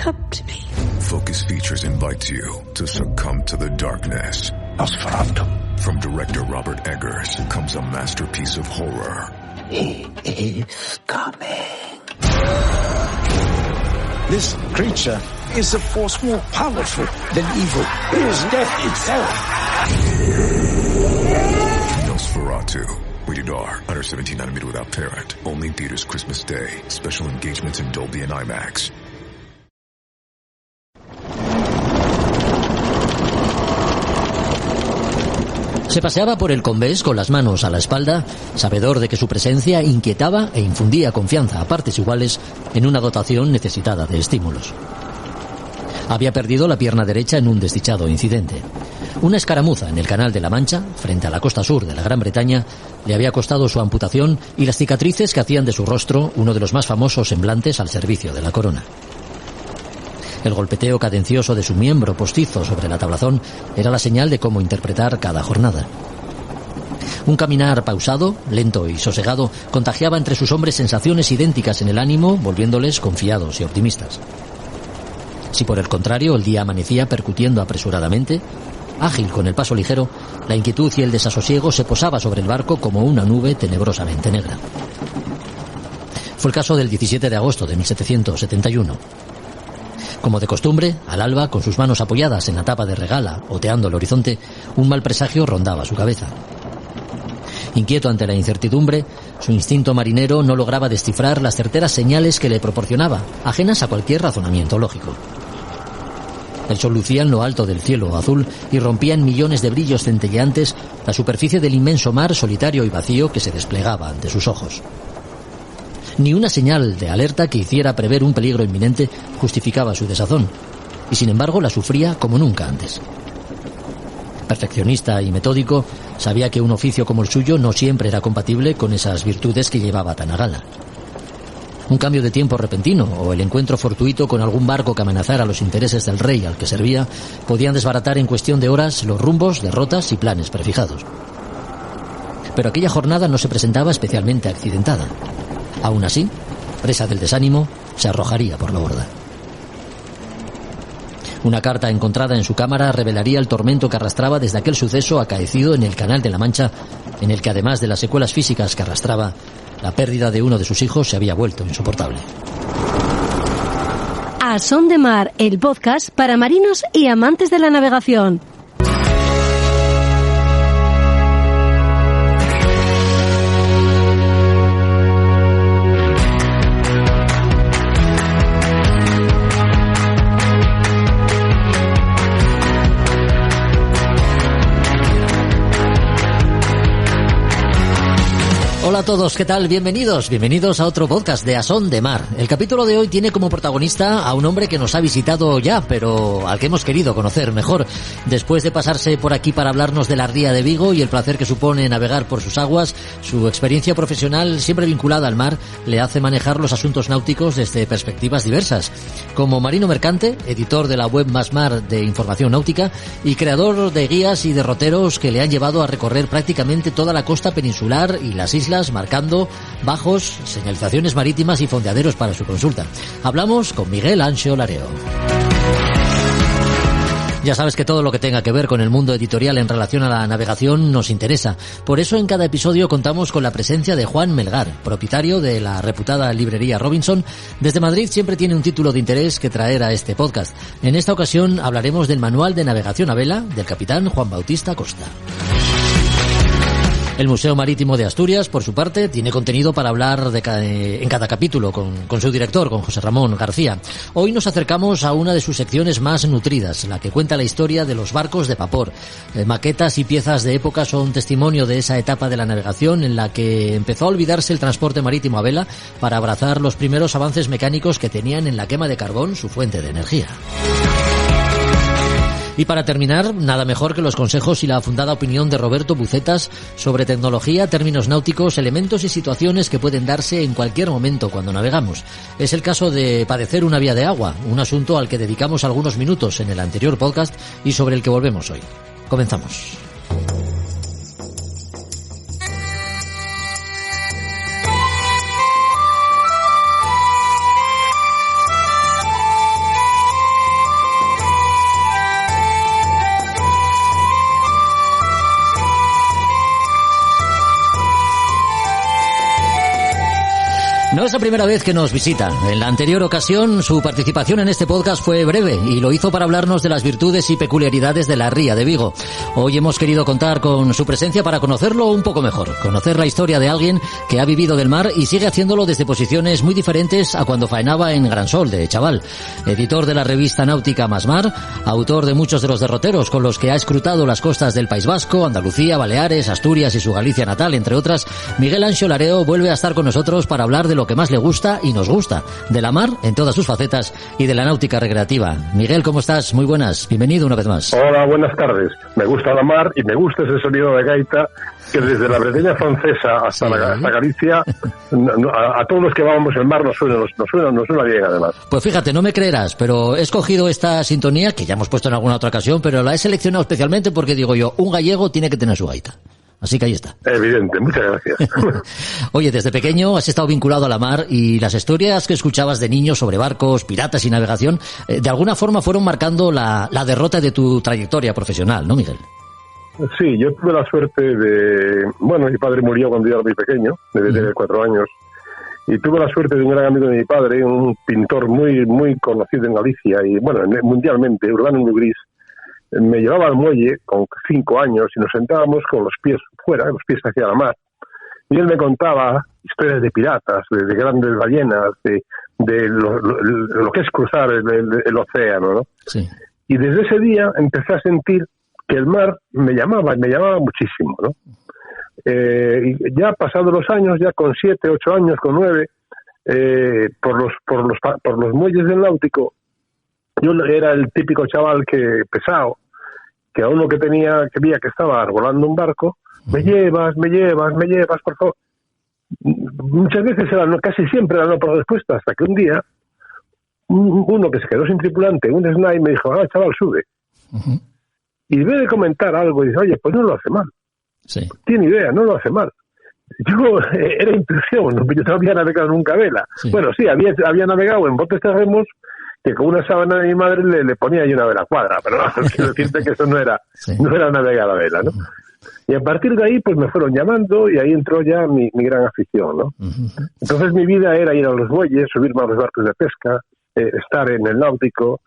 up to me. Focus Features invites you to succumb to the darkness. Nosferatu. From director Robert Eggers comes a masterpiece of horror. He is coming. This creature is a force more powerful than evil. It is death itself. Nosferatu. Rated R. Under 17 nanometer without parent. Only in theaters Christmas Day. Special engagements in Dolby and IMAX. Se paseaba por el Combés con las manos a la espalda, sabedor de que su presencia inquietaba e infundía confianza a partes iguales en una dotación necesitada de estímulos. Había perdido la pierna derecha en un desdichado incidente. Una escaramuza en el Canal de la Mancha, frente a la costa sur de la Gran Bretaña, le había costado su amputación y las cicatrices que hacían de su rostro uno de los más famosos semblantes al servicio de la corona. El golpeteo cadencioso de su miembro postizo sobre la tablazón era la señal de cómo interpretar cada jornada. Un caminar pausado, lento y sosegado contagiaba entre sus hombres sensaciones idénticas en el ánimo, volviéndoles confiados y optimistas. Si por el contrario el día amanecía percutiendo apresuradamente, ágil con el paso ligero, la inquietud y el desasosiego se posaba sobre el barco como una nube tenebrosamente negra. Fue el caso del 17 de agosto de 1771. Como de costumbre, al alba, con sus manos apoyadas en la tapa de regala, oteando el horizonte, un mal presagio rondaba su cabeza. Inquieto ante la incertidumbre, su instinto marinero no lograba descifrar las certeras señales que le proporcionaba, ajenas a cualquier razonamiento lógico. El sol lucía en lo alto del cielo azul y rompía en millones de brillos centelleantes la superficie del inmenso mar solitario y vacío que se desplegaba ante sus ojos. Ni una señal de alerta que hiciera prever un peligro inminente justificaba su desazón, y sin embargo la sufría como nunca antes. Perfeccionista y metódico, sabía que un oficio como el suyo no siempre era compatible con esas virtudes que llevaba tan a gala. Un cambio de tiempo repentino o el encuentro fortuito con algún barco que amenazara los intereses del rey al que servía podían desbaratar en cuestión de horas los rumbos, derrotas y planes prefijados. Pero aquella jornada no se presentaba especialmente accidentada. Aún así, presa del desánimo, se arrojaría por la borda. Una carta encontrada en su cámara revelaría el tormento que arrastraba desde aquel suceso acaecido en el Canal de la Mancha, en el que además de las secuelas físicas que arrastraba, la pérdida de uno de sus hijos se había vuelto insoportable. A Son de Mar, el podcast para marinos y amantes de la navegación. Hola a todos, ¿qué tal? Bienvenidos a otro podcast de A Son de Mar. El capítulo de hoy tiene como protagonista a un hombre que nos ha visitado ya, pero al que hemos querido conocer mejor. Después de pasarse por aquí para hablarnos de la Ría de Vigo y el placer que supone navegar por sus aguas, su experiencia profesional, siempre vinculada al mar, le hace manejar los asuntos náuticos desde perspectivas diversas. Como marino mercante, editor de la web Más Mar de Información Náutica y creador de guías y derroteros que le han llevado a recorrer prácticamente toda la costa peninsular y las islas, marcando bajos, señalizaciones marítimas y fondeaderos para su consulta. Hablamos con Miguel Anxo Lareo. Ya sabes que todo lo que tenga que ver con el mundo editorial en relación a la navegación nos interesa. Por eso en cada episodio contamos con la presencia de Juan Melgar, propietario de la reputada librería Robinson. Desde Madrid siempre tiene un título de interés que traer a este podcast. En esta ocasión hablaremos del Manual de Navegación a Vela del capitán Juan Bautista Costa. El Museo Marítimo de Asturias, por su parte, tiene contenido para hablar en cada capítulo con su director, con José Ramón García. Hoy nos acercamos a una de sus secciones más nutridas, la que cuenta la historia de los barcos de vapor. Maquetas y piezas de época son testimonio de esa etapa de la navegación en la que empezó a olvidarse el transporte marítimo a vela para abrazar los primeros avances mecánicos que tenían en la quema de carbón su fuente de energía. Y para terminar, nada mejor que los consejos y la fundada opinión de Roberto Bucetas sobre tecnología, términos náuticos, elementos y situaciones que pueden darse en cualquier momento cuando navegamos. Es el caso de padecer una vía de agua, un asunto al que dedicamos algunos minutos en el anterior podcast y sobre el que volvemos hoy. Comenzamos. No es la primera vez que nos visita. En la anterior ocasión, su participación en este podcast fue breve y lo hizo para hablarnos de las virtudes y peculiaridades de la Ría de Vigo. Hoy hemos querido contar con su presencia para conocerlo un poco mejor, conocer la historia de alguien que ha vivido del mar y sigue haciéndolo desde posiciones muy diferentes a cuando faenaba en Gran Sol, de chaval. Editor de la revista náutica Más Mar, autor de muchos de los derroteros con los que ha escrutado las costas del País Vasco, Andalucía, Baleares, Asturias y su Galicia natal, entre otras, Miguel Anxo Lareo vuelve a estar con nosotros para hablar de lo que más le gusta y nos gusta, de la mar en todas sus facetas y de la náutica recreativa. Miguel, ¿cómo estás? Muy buenas. Bienvenido una vez más. Hola, buenas tardes. Me gusta la mar y me gusta ese sonido de gaita que desde la Bretaña francesa hasta hasta Galicia, a todos los que vamos el mar nos suena bien además. Pues fíjate, no me creerás, pero he escogido esta sintonía, que ya hemos puesto en alguna otra ocasión, pero la he seleccionado especialmente porque digo yo, un gallego tiene que tener su gaita. Así que ahí está. Evidente, muchas gracias. Oye, desde pequeño has estado vinculado a la mar y las historias que escuchabas de niño sobre barcos, piratas y navegación, de alguna forma fueron marcando la derrota de tu trayectoria profesional, ¿no, Miguel? Sí, yo tuve la suerte de... Bueno, mi padre murió cuando yo era muy pequeño, desde tener 4 años, y tuve la suerte de un gran amigo de mi padre, un pintor muy muy conocido en Galicia y, bueno, mundialmente, Urbano Nugris. Me llevaba al muelle con 5 años y nos sentábamos con los pies fuera, los pies hacia la mar. Y él me contaba historias de piratas, de grandes ballenas, de lo que es cruzar el océano, ¿no? Sí. Y desde ese día empecé a sentir que el mar me llamaba muchísimo, ¿no? Y ya pasados los años, ya con 7, 8 años, con 9, por los muelles del Náutico, yo era el típico chaval pesado, que a uno que veía que estaba arbolando un barco, me llevas, por favor. Muchas veces casi siempre era no por respuesta, hasta que un día, uno que se quedó sin tripulante, un snipe, me dijo, chaval, sube. Y en vez de comentar algo, dice, oye, pues no lo hace mal. Sí. Tiene idea, no lo hace mal. Yo, era intuición, yo no había navegado nunca a vela. Sí. Bueno, sí, había navegado en botes de remos, que con una sábana de mi madre le ponía ahí una vela cuadra, pero no, quiero decirte que eso no era navegar a vela, ¿no? Y a partir de ahí, pues me fueron llamando y ahí entró ya mi gran afición, ¿no? Entonces mi vida era ir a los muelles, subirme a los barcos de pesca, estar en el náutico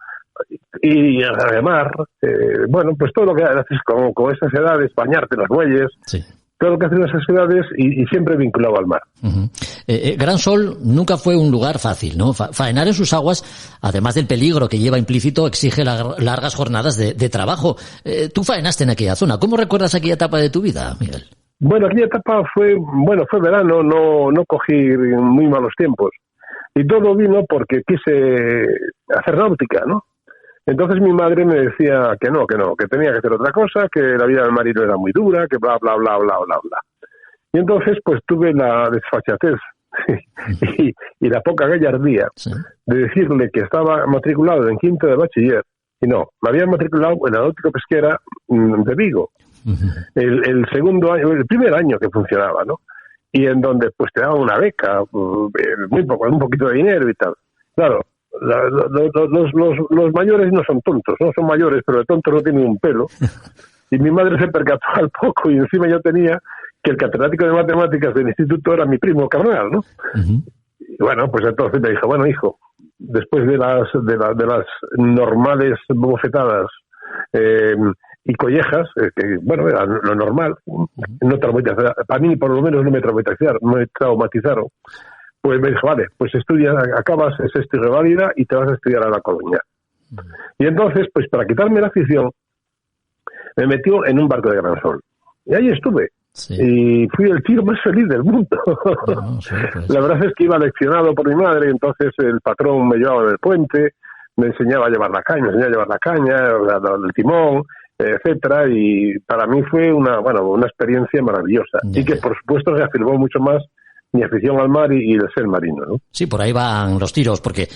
y remar, bueno, pues todo lo que haces con esas edades, bañarte en los muelles. Sí. Todo lo que hacen esas ciudades y siempre vinculado al mar. Gran Sol nunca fue un lugar fácil, ¿no? Faenar en sus aguas, además del peligro que lleva implícito, exige largas jornadas de trabajo. Tú faenaste en aquella zona. ¿Cómo recuerdas aquella etapa de tu vida, Miguel? Bueno, aquella etapa fue verano, no cogí muy malos tiempos. Y todo vino porque quise hacer náutica, ¿no? Entonces mi madre me decía que no, que tenía que hacer otra cosa, que la vida del marino era muy dura, que bla, bla, bla, bla, bla, bla. Y entonces pues tuve la desfachatez y la poca gallardía de decirle que estaba matriculado en quinto de bachiller, y no, me había matriculado en la náutica pesquera de Vigo. El segundo año, el primer año que funcionaba, ¿no? Y en donde pues te daban una beca, muy poco, un poquito de dinero y tal. Claro. Los mayores no son tontos, no son mayores, pero de tontos no tienen un pelo. Y mi madre se percató al poco y encima yo tenía que el catedrático de matemáticas del instituto era mi primo carnal, ¿no? Y bueno, pues entonces me dijo, bueno, hijo, después de las normales bofetadas y collejas, que bueno, era lo normal, no para mí por lo menos no me traumatizaron. Pues me dijo, vale, pues acabas esta reválida y te vas a estudiar a La Coruña. Y entonces, pues para quitarme la afición, me metió en un barco de Gran Sol. Y ahí estuve. Sí. Y fui el tío más feliz del mundo. Pues. La verdad es que iba leccionado por mi madre, entonces el patrón me llevaba en el puente, me enseñaba a llevar la caña, el timón, etcétera, y para mí fue una experiencia maravillosa. Y que por supuesto reafirmó mucho más mi afición al mar y el ser marino, ¿no? Sí, por ahí van los tiros, porque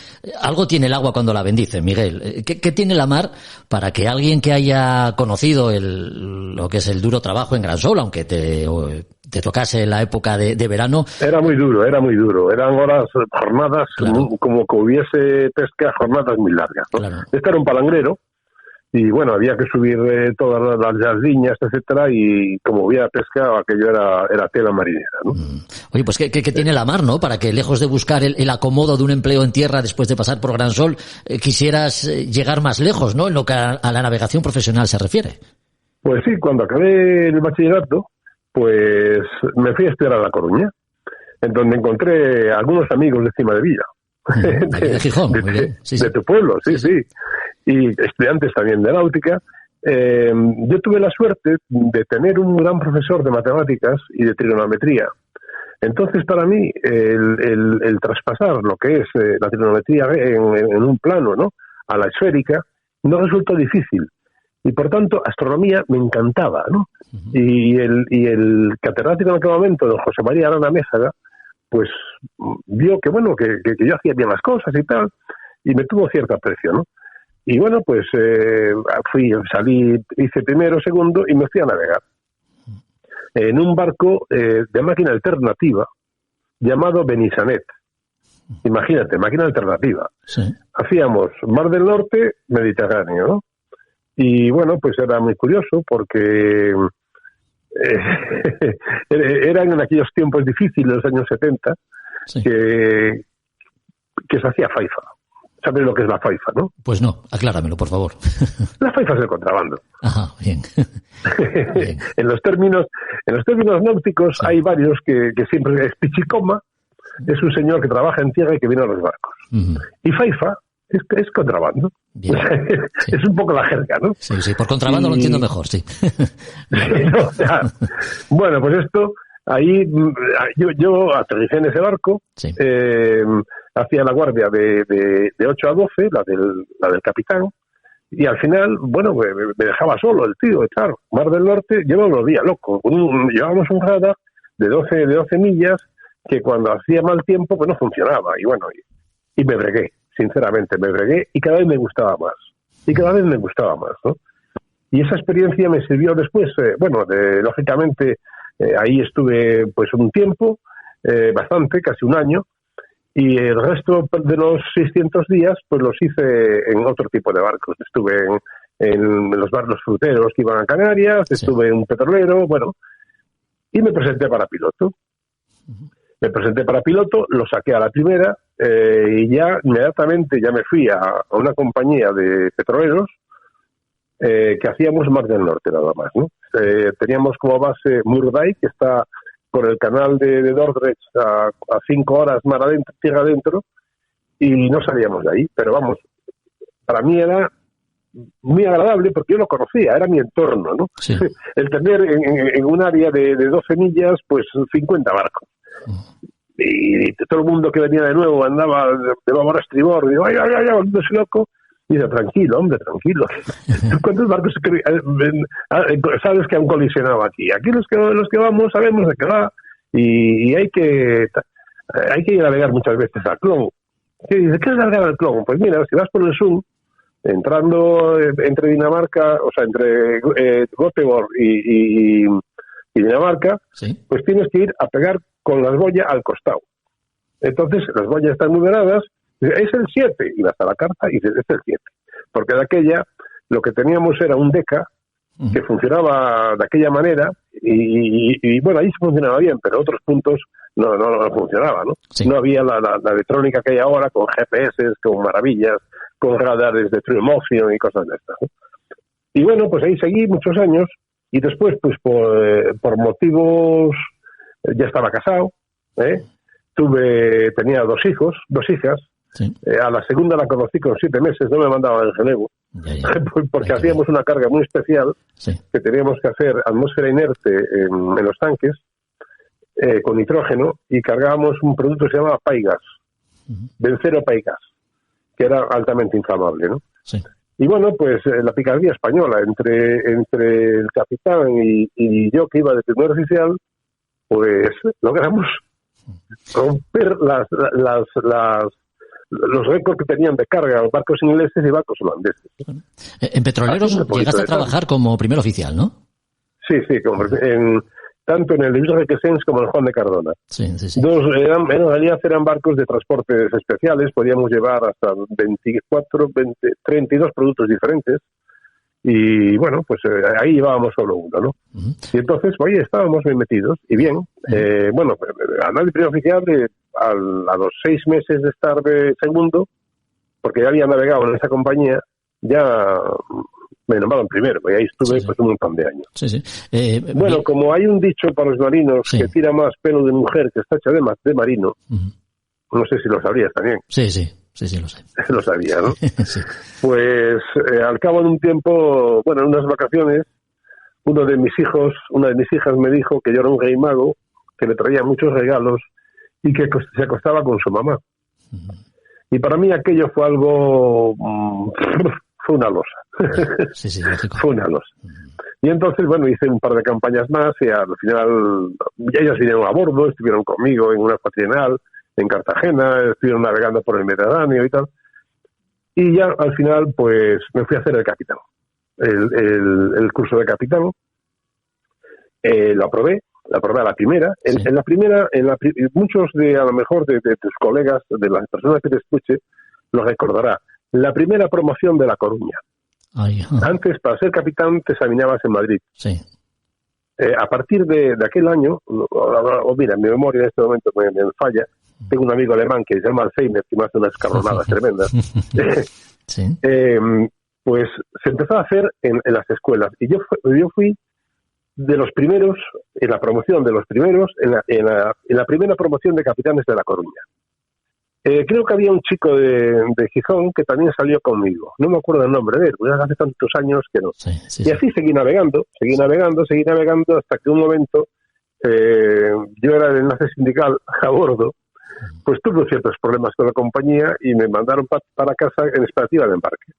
algo tiene el agua cuando la bendice, Miguel. ¿Qué tiene la mar para que alguien que haya conocido lo que es el duro trabajo en Gran Sol, aunque te tocase la época de verano? Era muy duro. Eran jornadas, claro, como que hubiese pesca, jornadas muy largas, ¿no? Claro. Este era un palangrero, y bueno, había que subir todas las líneas, etcétera, y como había pesca, aquello era tela marinera, ¿no? Oye, pues ¿qué tiene la mar, no? Para que, lejos de buscar el acomodo de un empleo en tierra después de pasar por Gran Sol, quisieras llegar más lejos, ¿no? En lo que a la navegación profesional se refiere. Pues sí, cuando acabé el bachillerato, pues me fui a estudiar a La Coruña, en donde encontré algunos amigos de Cima de Villa. De Gijón, muy bien. Sí, de tu pueblo, sí. Y estudiantes también de náutica. Yo tuve la suerte de tener un gran profesor de matemáticas y de trigonometría. Entonces, para mí, el traspasar lo que es la trigonometría en un plano, ¿no?, a la esférica, no resultó difícil. Y, por tanto, astronomía me encantaba, ¿no? Uh-huh. Y el catedrático en aquel momento, don José María Arana Mézaga, pues vio que, bueno, que yo hacía bien las cosas y tal, y me tuvo cierto aprecio, ¿no? Y bueno, pues salí, hice primero, segundo, y me fui a navegar en un barco de máquina alternativa llamado Benissanet. Imagínate, máquina alternativa. Sí. Hacíamos Mar del Norte, Mediterráneo, ¿no? Y bueno, pues era muy curioso porque eran en aquellos tiempos difíciles, los años 70, sí, que se hacía faifa. ¿Sabes lo que es la faifa, no? Pues no, acláramelo, por favor. La faifa es el contrabando. Ajá, bien. Bien. En los términos náuticos, sí, hay varios que siempre es pichicoma, es un señor que trabaja en tierra y que viene a los barcos. Uh-huh. Y faifa es contrabando. Sí. Es un poco la jerga, ¿no? Sí, por contrabando lo entiendo mejor, sí. No, ya. Bueno, pues esto, ahí yo aterricé en ese barco, sí, hacía la guardia de 8 a 12, la del capitán, y al final, bueno, me dejaba solo el tío, claro, Mar del Norte, yo me volvía loco. Llevábamos un radar de 12 millas que cuando hacía mal tiempo, pues no funcionaba, y bueno, y me bregué. Sinceramente, me bregué y cada vez me gustaba más. ¿No? Y esa experiencia me sirvió después, lógicamente, ahí estuve pues un tiempo, bastante, casi un año, y el resto de los 600 días pues los hice en otro tipo de barcos. Estuve en los barcos fruteros que iban a Canarias, sí, estuve en un petrolero, bueno, y me presenté para piloto. Lo saqué a la primera, y ya inmediatamente ya me fui a una compañía de petroleros que hacíamos Mar del Norte nada más, ¿no? Teníamos como base Murday, que está por el canal de Dordrecht a 5 horas mar adentro, tierra adentro, y no salíamos de ahí, pero vamos, para mí era muy agradable porque yo lo conocía, era mi entorno, ¿no? Sí. El tener en un área de 12 millas, pues 50 barcos. Y todo el mundo que venía de nuevo andaba de babor a estribor, y digo, ay, volviéndose loco. Y dice, tranquilo. ¿Cuántos barcos sabes que han colisionado aquí? Aquí los que vamos sabemos de qué va, y hay que ir a navegar muchas veces al Clon. ¿Qué dice? ¿Qué es navegar al Clon? Pues mira, si vas por el Sund, entrando entre Dinamarca, o sea, entre Göteborg y Dinamarca, ¿sí?, pues tienes que ir a pegar con las boyas al costado. Entonces, las boyas están numeradas, es el 7, y vas a la carta y dices, es el 7. Porque de aquella, lo que teníamos era un Deca que funcionaba de aquella manera, y bueno, ahí se funcionaba bien, pero otros puntos no funcionaba, ¿no? Sí. No había la electrónica que hay ahora, con GPS, con maravillas, con radares de true motion y cosas de estas, ¿no? Y bueno, pues ahí seguí muchos años, y después, pues por motivos, ya estaba casado, tenía 2 hijas, sí, a la segunda la conocí con 7 meses, no me mandaba el relevo, porque hacíamos una carga muy especial, sí, que teníamos que hacer atmósfera inerte en los tanques, con nitrógeno, y cargábamos un producto que se llamaba Paigas, Bencero Paigas, que era altamente inflamable, ¿no? Sí. Y bueno, pues la picardía española entre el capitán y yo, que iba de primer oficial, pues logramos romper los récords que tenían de carga los barcos ingleses y barcos holandeses. En petroleros llegaste a trabajar como primer oficial, ¿no? Sí, tanto en el Luis Requesens como en el Juan de Cardona. Sí. En realidad eran barcos de transportes especiales, podíamos llevar hasta 32 productos diferentes, Y bueno, pues ahí llevábamos solo uno, ¿no? Uh-huh. Y entonces, pues ahí estábamos bien metidos, y bien. Bueno, andar de primer oficial a los 6 meses de estar de segundo, porque ya había navegado en esa compañía, ya me nombraron primero, y ahí estuve pues un montón de años. Sí, sí. Bueno, como hay un dicho para los marinos que tira más pelo de mujer que está hecha de marino, no sé si lo sabrías también. Sí, lo sé. Lo sabía, ¿no? Sí. Pues al cabo de un tiempo, bueno, en unas vacaciones, una de mis hijas me dijo que yo era un rey mago, que le traía muchos regalos y que se acostaba con su mamá. Y para mí aquello fue algo... fue una losa. Sí, lógico. Fue una losa. Y entonces, bueno, hice un par de campañas más y al final ellas vinieron a bordo, estuvieron conmigo en una cuatrienal en Cartagena, estuvieron navegando por el Mediterráneo y tal. Y ya al final, pues me fui a hacer el capitán. El curso de capitán. Lo aprobé a la primera. En la primera, muchos a lo mejor de tus colegas, de las personas que te escuche, lo recordará. La primera promoción de La Coruña. Antes, para ser capitán, te examinabas en Madrid. Sí. A partir de aquel año, mira, mi memoria en este momento me falla. Tengo un amigo alemán que se llama Alzheimer, que me hace unas escarronadas tremendas. Sí. Pues se empezó a hacer en las escuelas. Y yo fui de los primeros, en la promoción de los primeros, en la primera promoción de capitanes de La Coruña. Creo que había un chico de Gijón que también salió conmigo. No me acuerdo el nombre de él, porque hace tantos años que no. Sí. Y así seguí navegando, hasta que un momento yo era el enlace sindical a bordo, pues tuve ciertos problemas con la compañía y me mandaron para casa en expectativa de embarque.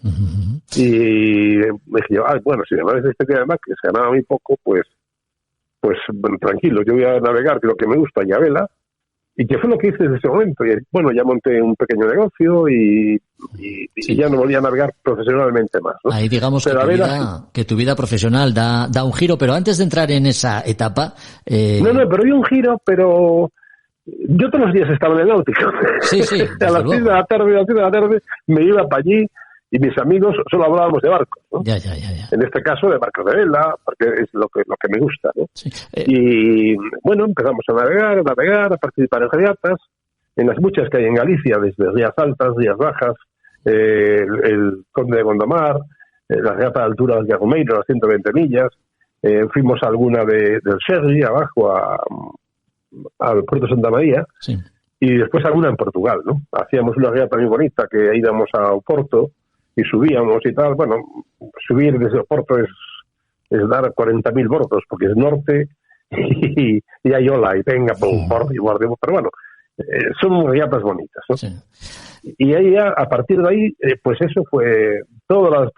Uh-huh. Y me dije yo, bueno, si me mandas expectativa de embarque, que se ganaba muy poco, pues bueno, tranquilo, yo voy a navegar, que lo que me gusta, y a vela. Y que fue lo que hice desde ese momento. Y bueno, ya monté un pequeño negocio y ya no volví a navegar profesionalmente más, ¿no? Ahí digamos que tu vida profesional da un giro, pero antes de entrar en esa etapa... No, pero dio un giro, pero yo todos los días estaba en el náutico. Sí. A las 6 de la tarde me iba para allí y mis amigos solo hablábamos de barcos, ¿no? Ya. En este caso de barcos de vela, porque es lo que me gusta, ¿no? Sí. Y bueno, empezamos a navegar, a participar en regatas, en las muchas que hay en Galicia, desde Rías Altas, Rías Bajas, el Conde de Gondomar, la regata de altura de Gagomeiro, las 120 millas, fuimos a alguna del Sherry, abajo al Puerto Santa María, sí. Y después alguna en Portugal, ¿no? Hacíamos una regata muy bonita que íbamos a Oporto y subíamos y tal. Bueno, subir desde Oporto es dar 40.000 bordos, porque es norte y hay ola, y venga, bordo y bordo. Pero bueno, son regatas bonitas, ¿no? Sí. Y ahí ya, a partir de ahí, pues eso fue todas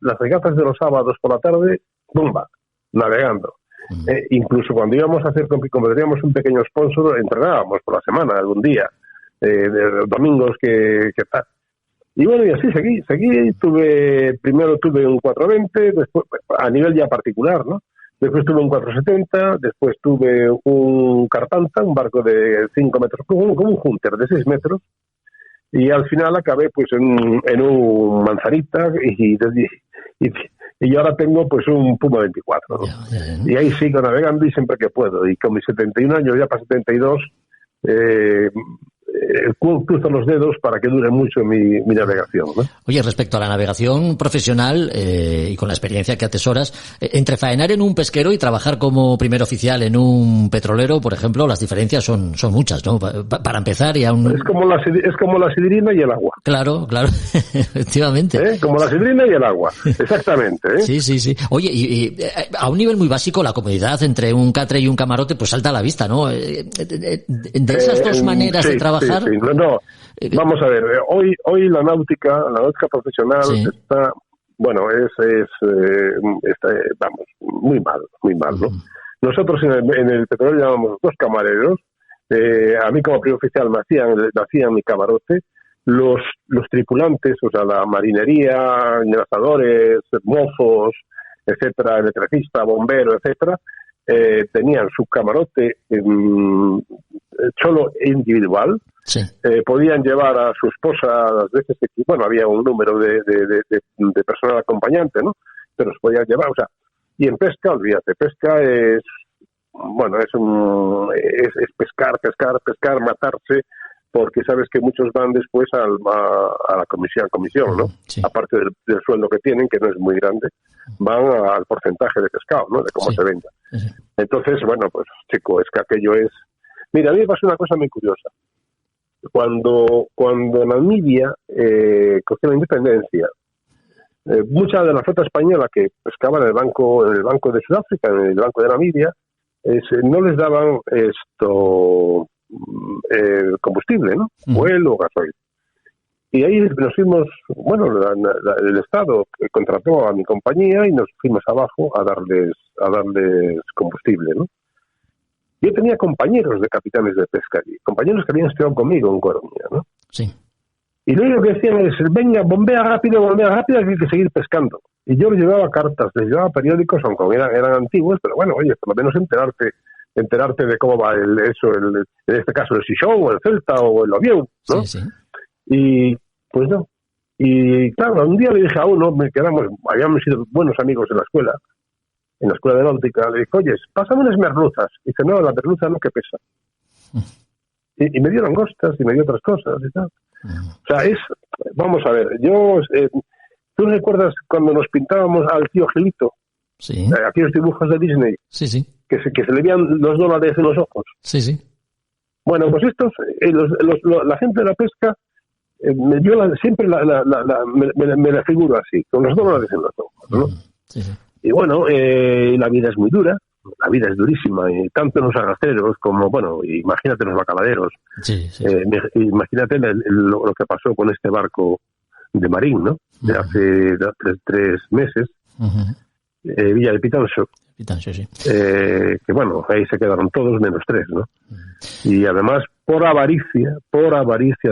las regatas de los sábados por la tarde, ¡bumba!, navegando. Incluso cuando íbamos a hacer, como teníamos un pequeño sponsor, entrenábamos por la semana, algún día, de domingos que tal. Y bueno, y así seguí. Primero tuve un 420, después, a nivel ya particular, ¿no? Después tuve un 470, después tuve un Carpanta, un barco de 5 metros, como un Hunter de 6 metros, y al final acabé pues en un Manzanita y ahora tengo pues un Puma 24, ¿no? Ya. Y ahí sigo navegando y siempre que puedo, y con mis 71 años, ya para 72, cruzo los dedos para que dure mucho mi navegación, ¿no? Oye, respecto a la navegación profesional y con la experiencia que atesoras, entre faenar en un pesquero y trabajar como primer oficial en un petrolero, por ejemplo, las diferencias son muchas, ¿no? Para empezar, y aún... Es como la sidrina y el agua. Claro, efectivamente. Como la sidrina y el agua, exactamente, ¿eh? Sí. Oye, y a un nivel muy básico, la comodidad entre un catre y un camarote pues salta a la vista, ¿no? De esas dos maneras de trabajar... Sí. No. Vamos a ver, hoy la náutica profesional está, bueno, está, vamos, muy mal, ¿no? Nosotros en el petróleo llevamos 2 camareros, a mí como primer oficial me hacían mi camarote, los tripulantes, o sea, la marinería, engrasadores, mozos, etcétera, electricista, bombero, etcétera, tenían su camarote solo individual. Sí. Podían llevar a su esposa a las veces que, bueno, había un número de personal acompañante, ¿no? Pero se podían llevar, o sea, y en pesca, olvídate, pesca es, bueno, es pescar, matarse, porque sabes que muchos van después a la comisión, ¿no? Sí. Aparte del sueldo que tienen, que no es muy grande, van al porcentaje de pescado, ¿no? De cómo se venda. Sí. Entonces, bueno, pues chico, es que aquello es... Mira, a mí me pasó una cosa muy curiosa. Cuando Namibia cogió la independencia, mucha de la flota española que pescaba en el banco de Sudáfrica, en el banco de Namibia, no les daban combustible, ¿no? Fuel o gasoil. Y ahí nos fuimos, bueno, el Estado contrató a mi compañía y nos fuimos abajo a darles combustible, ¿no? Yo tenía compañeros de capitanes de pesca allí, compañeros que habían estudiado conmigo en Coruña, ¿no? Sí. Y lo único que decían es, venga, bombea rápido, que hay que seguir pescando. Y yo les llevaba cartas, les llevaba periódicos, aunque eran antiguos, pero bueno, oye, por lo menos enterarte de cómo va en este caso el Sichón, o el Celta, o el Oviedo, ¿no? Sí, sí. Y pues no. Y claro, un día le dije a uno, habíamos sido buenos amigos en la escuela de náutica, le dije, oye, pásame unas merluzas. Y dice, no, la merluza no, que pesa. Y me dio langostas y me dio otras cosas y tal. O sea, vamos a ver, ¿tú recuerdas cuando nos pintábamos al tío Gelito? Sí. Aquellos dibujos de Disney. Sí, sí. Que se le veían los dólares en los ojos. Sí, sí. Bueno, pues estos, la gente de la pesca, siempre me la figuro así, con los dólares en los ojos, ¿no? Sí, sí. Y bueno, la vida es muy dura, la vida es durísima, y tanto los arrastreros como, bueno, imagínate los bacaladeros. Sí, sí. Imagínate lo que pasó con este barco de Marín, ¿no? De hace tres meses, Villa de Pitancho. Pitancho, sí. Que bueno, ahí se quedaron todos menos 3, ¿no? Y además por avaricia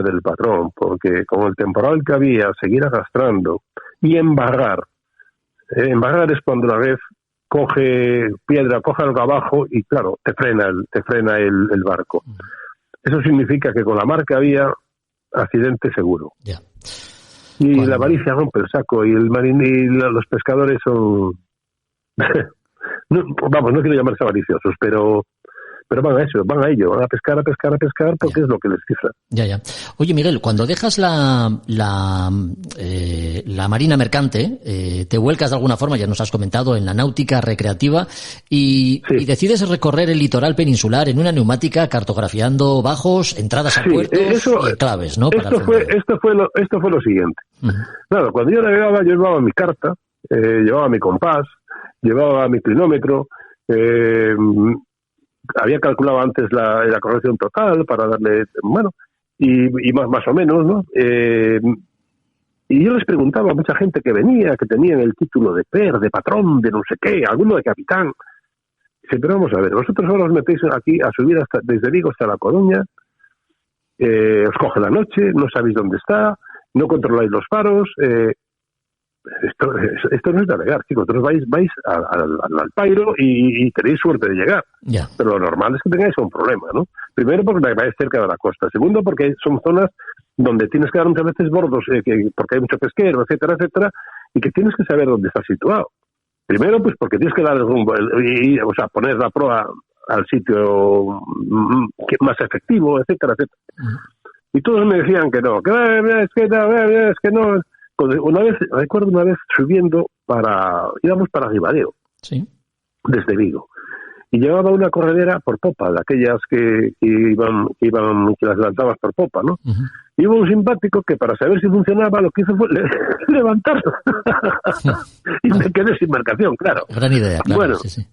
del patrón, porque con el temporal que había, seguir arrastrando y embarrar es cuando una vez coge algo abajo y claro, te frena el barco. Eso significa que con la mar que había, accidente seguro. Yeah. Y la avaricia rompe el saco y los pescadores son... no quiero llamarse avariciosos, pero van a ello, van a pescar porque es lo que les cifra. Ya. Oye, Miguel, cuando dejas la marina mercante, te vuelcas de alguna forma, ya nos has comentado, en la náutica recreativa y decides recorrer el litoral peninsular en una neumática cartografiando bajos, entradas a puertos y claves, ¿no? Esto fue lo siguiente. Claro, cuando yo navegaba, yo llevaba mi carta, llevaba mi compás, llevaba mi clinómetro, había calculado antes la corrección total para darle, bueno, y más o menos, ¿no? Y yo les preguntaba a mucha gente que venía, que tenían el título de de patrón, de no sé qué, alguno de capitán. Dice, pero vamos a ver, vosotros ahora os metéis aquí a subir desde Vigo hasta La Coruña, os coge la noche, no sabéis dónde está, no controláis los faros, esto no es navegar, chicos. Vosotros vais al Pairo y tenéis suerte de llegar. Yeah. Pero lo normal es que tengáis un problema, ¿no? Primero porque vais cerca de la costa. Segundo porque son zonas donde tienes que dar muchas veces bordos, porque hay mucho pesquero, etcétera, y que tienes que saber dónde estás situado. Primero, pues porque tienes que dar el rumbo, poner la proa al sitio más efectivo, etcétera. Y todos me decían que no, es que no. Recuerdo una vez subiendo íbamos para Ribadeo, sí, desde Vigo, y llevaba una corredera por popa, de aquellas que las lanzabas por popa, ¿no? Y hubo un simpático que para saber si funcionaba lo que hizo fue levantarlo y me quedé sin marcación, claro. Gran idea, claro. Bueno, sí.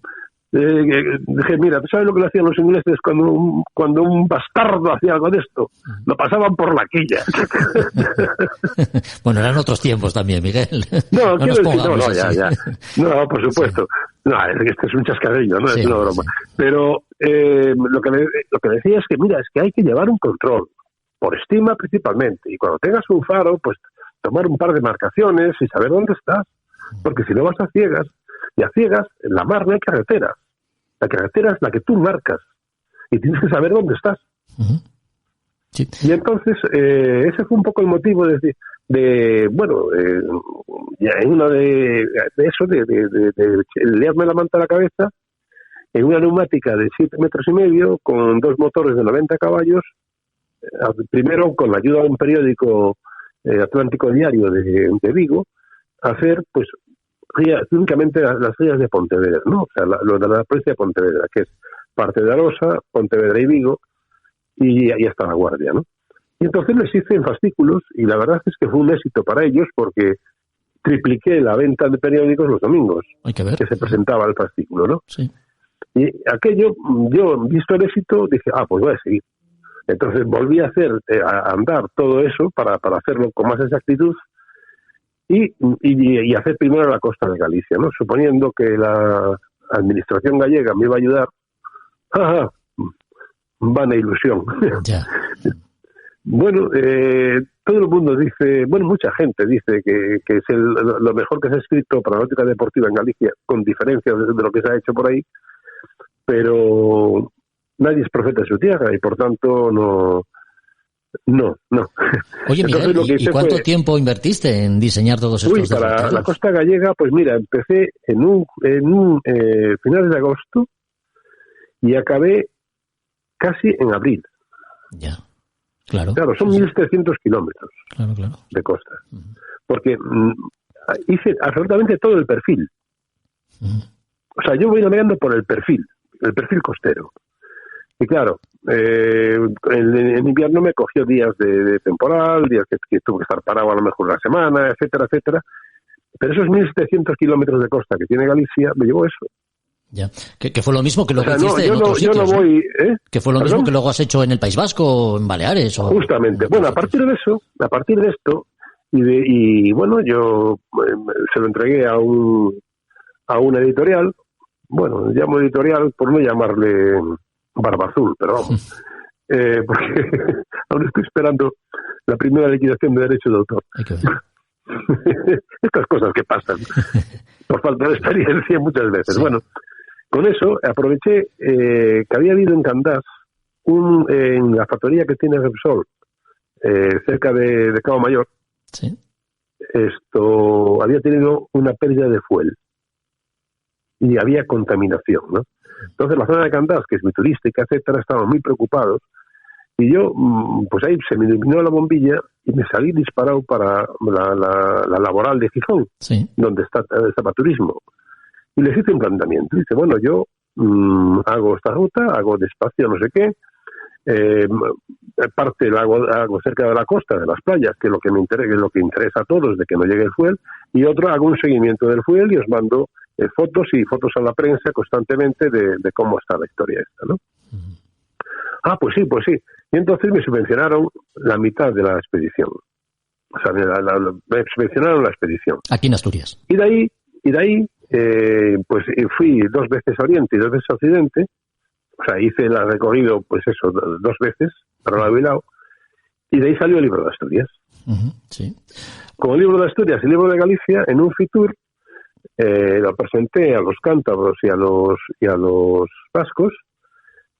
Dije, mira, ¿tú sabes lo que le hacían los ingleses cuando un bastardo hacía algo de esto? Lo pasaban por la quilla. Bueno, eran otros tiempos también, Miguel. No, quiero decir, ya. No, por supuesto. Sí. No, este es un chascarrillo, no es una broma. Sí. Pero lo que decía es que, mira, es que hay que llevar un control, por estima principalmente. Y cuando tengas un faro, pues tomar un par de marcaciones y saber dónde estás. Porque si no vas a ciegas, y a ciegas, en la mar no hay carreteras. La carretera es la que tú marcas y tienes que saber dónde estás. Uh-huh. Sí. Y entonces ese fue un poco el motivo de ya en una de liarme la manta a la cabeza en una neumática de 7,5 metros con 2 motores de 90 caballos, primero con la ayuda de un periódico Atlántico Diario de Vigo, hacer pues únicamente las rías de Pontevedra, ¿no? O sea, lo de la provincia de Pontevedra, que es parte de Arosa, Pontevedra y Vigo, y hasta La Guardia, ¿no? Y entonces les hice en fascículos, y la verdad es que fue un éxito para ellos, porque tripliqué la venta de periódicos los domingos, que se presentaba el fascículo, ¿no? Sí. Y aquello, yo, visto el éxito, dije, pues voy a seguir. Entonces volví a andar todo eso para hacerlo con más exactitud, y hacer primero la costa de Galicia, ¿no? Suponiendo que la administración gallega me iba a ayudar. Vana ilusión. Ya. Bueno, todo el mundo dice, mucha gente dice que es lo mejor que se ha escrito para la náutica deportiva en Galicia, con diferencia de lo que se ha hecho por ahí, pero nadie es profeta de su tierra y por tanto no. Oye, Miguel, ¿y cuánto tiempo invertiste en diseñar todos estos derroteros? Para la costa gallega, pues mira, empecé en finales de agosto y acabé casi en abril. Ya, claro. Claro, son 1.300 kilómetros de costa. Uh-huh. Porque hice absolutamente todo el perfil. Uh-huh. O sea, yo voy navegando por el perfil costero. Y claro, en invierno me cogió días de temporal, días que tuve que estar parado a lo mejor una semana, etcétera, etcétera. Pero esos 1.700 kilómetros de costa que tiene Galicia, me llevó eso. Ya, que fue lo mismo que luego hiciste en yo otros sitios, yo no voy, que fue lo mismo que luego has hecho en el País Vasco o en Baleares. Justamente. Bueno, a partir de esto, y bueno, yo se lo entregué a una editorial, bueno, llamo editorial por no llamarle Barba Azul, pero vamos, porque aún estoy esperando la primera liquidación de derechos de autor. Hay que ver. Estas cosas que pasan por falta de experiencia muchas veces. Sí. Bueno, con eso aproveché que había habido en Candás en la factoría que tiene Repsol cerca de Cabo Mayor. Sí. Esto había tenido una pérdida de fuel y había contaminación, ¿no? Entonces la zona de Candás, que es muy turística, etcétera, estaban muy preocupados y yo, pues ahí se me iluminó la bombilla y me salí disparado para la laboral de Gijón, sí, donde estaba turismo. Y les hice un planteamiento. Dice, bueno, yo hago esta ruta, hago despacio, no sé qué, parte la hago cerca de la costa, de las playas, que es lo que me interesa, lo que interesa a todos, de que no llegue el fuel, y otro hago un seguimiento del fuel y os mando fotos a la prensa constantemente de cómo está la historia esta, ¿no? Uh-huh. Pues sí. Y entonces me subvencionaron la mitad de la expedición. O sea, me subvencionaron la expedición. Aquí en Asturias. Y de ahí pues fui 2 veces a Oriente y 2 veces a Occidente. O sea, hice el recorrido, pues eso, 2 veces, para lado y lado. Y de ahí salió el libro de Asturias. Uh-huh, sí. Como el libro de Asturias y el libro de Galicia, en un Fitur, lo presenté a los cántabros y a los vascos.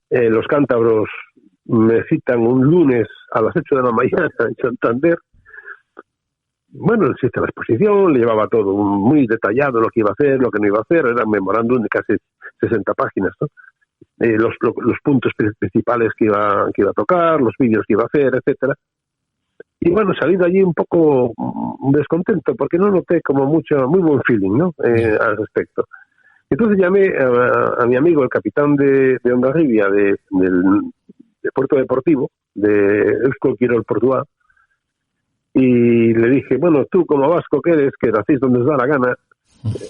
Los cántabros me citan un lunes a las 8 de la mañana en Santander. Bueno, existe la exposición, le llevaba todo muy detallado lo que iba a hacer, lo que no iba a hacer, era un memorándum de casi 60 páginas, ¿no? Los puntos principales que iba a tocar, los vídeos que iba a hacer, etcétera. Y bueno, salí de allí un poco descontento porque no noté como muy buen feeling, ¿no? Al respecto. Entonces llamé a mi amigo, el capitán de Hondarribia, del Puerto Deportivo, de Eusko Kirol Portugal, y le dije, bueno, tú como vasco que eres, que nacís donde os da la gana,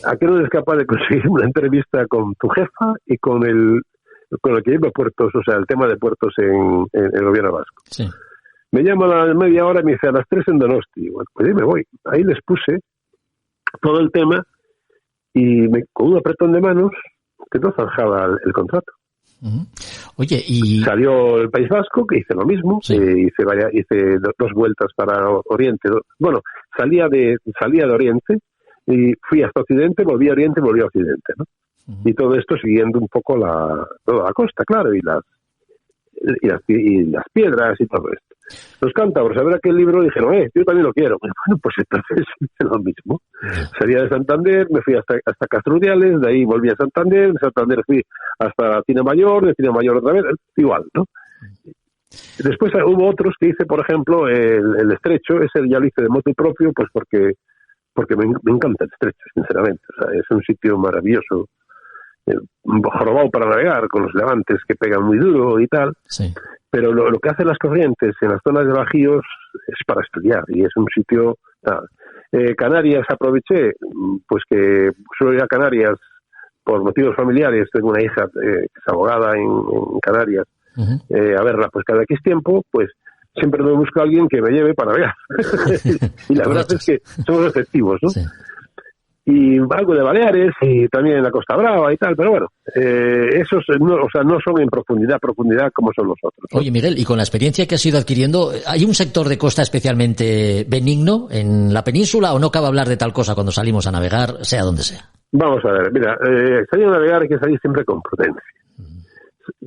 ¿a qué no eres capaz de conseguir una entrevista con tu jefa y con el que lleva puertos, o sea, el tema de puertos en el gobierno vasco? Sí. Me llama a la media hora y me dice, a las 3 en Donosti. Bueno, pues ahí me voy. Ahí les puse todo el tema y con un apretón de manos quedó zanjada el contrato. Uh-huh. Oye, y salió el País Vasco, que hice lo mismo. Sí. Hice 2 vueltas para Oriente. Bueno, salía de Oriente y fui hasta Occidente, volví a Oriente y volví a Occidente, ¿no? Y todo esto siguiendo un poco toda la costa, claro, y las piedras y todo esto. Los cántabros, a ver aquel libro, dijeron, yo también lo quiero. Bueno, pues entonces es lo mismo. Salía de Santander, me fui hasta Castrudiales, de ahí volví a Santander, de Santander fui hasta Tinamayor, de Tinamayor otra vez, igual, ¿no? Después hubo otros que hice, por ejemplo, el estrecho, ese ya lo hice de moto propio, pues porque me encanta el estrecho, sinceramente. O sea, es un sitio maravilloso, jorobado para navegar, con los levantes que pegan muy duro y tal. Sí. Pero lo que hacen las corrientes en las zonas de bajíos es para estudiar, y es un sitio... Canarias aproveché, pues que suelo ir a Canarias por motivos familiares. Tengo una hija que es abogada en Canarias. A verla, pues cada X tiempo, pues siempre me busco a alguien que me lleve para navegar. Y la verdad es que somos efectivos, ¿no? Sí. Y algo de Baleares y también en la Costa Brava y tal, pero bueno, esos no son en profundidad como son los otros, ¿no? Oye, Miguel, y con la experiencia que has ido adquiriendo, ¿hay un sector de costa especialmente benigno en la península o no cabe hablar de tal cosa cuando salimos a navegar, sea donde sea? Vamos a ver, mira, salir a navegar hay que salir siempre con prudencia.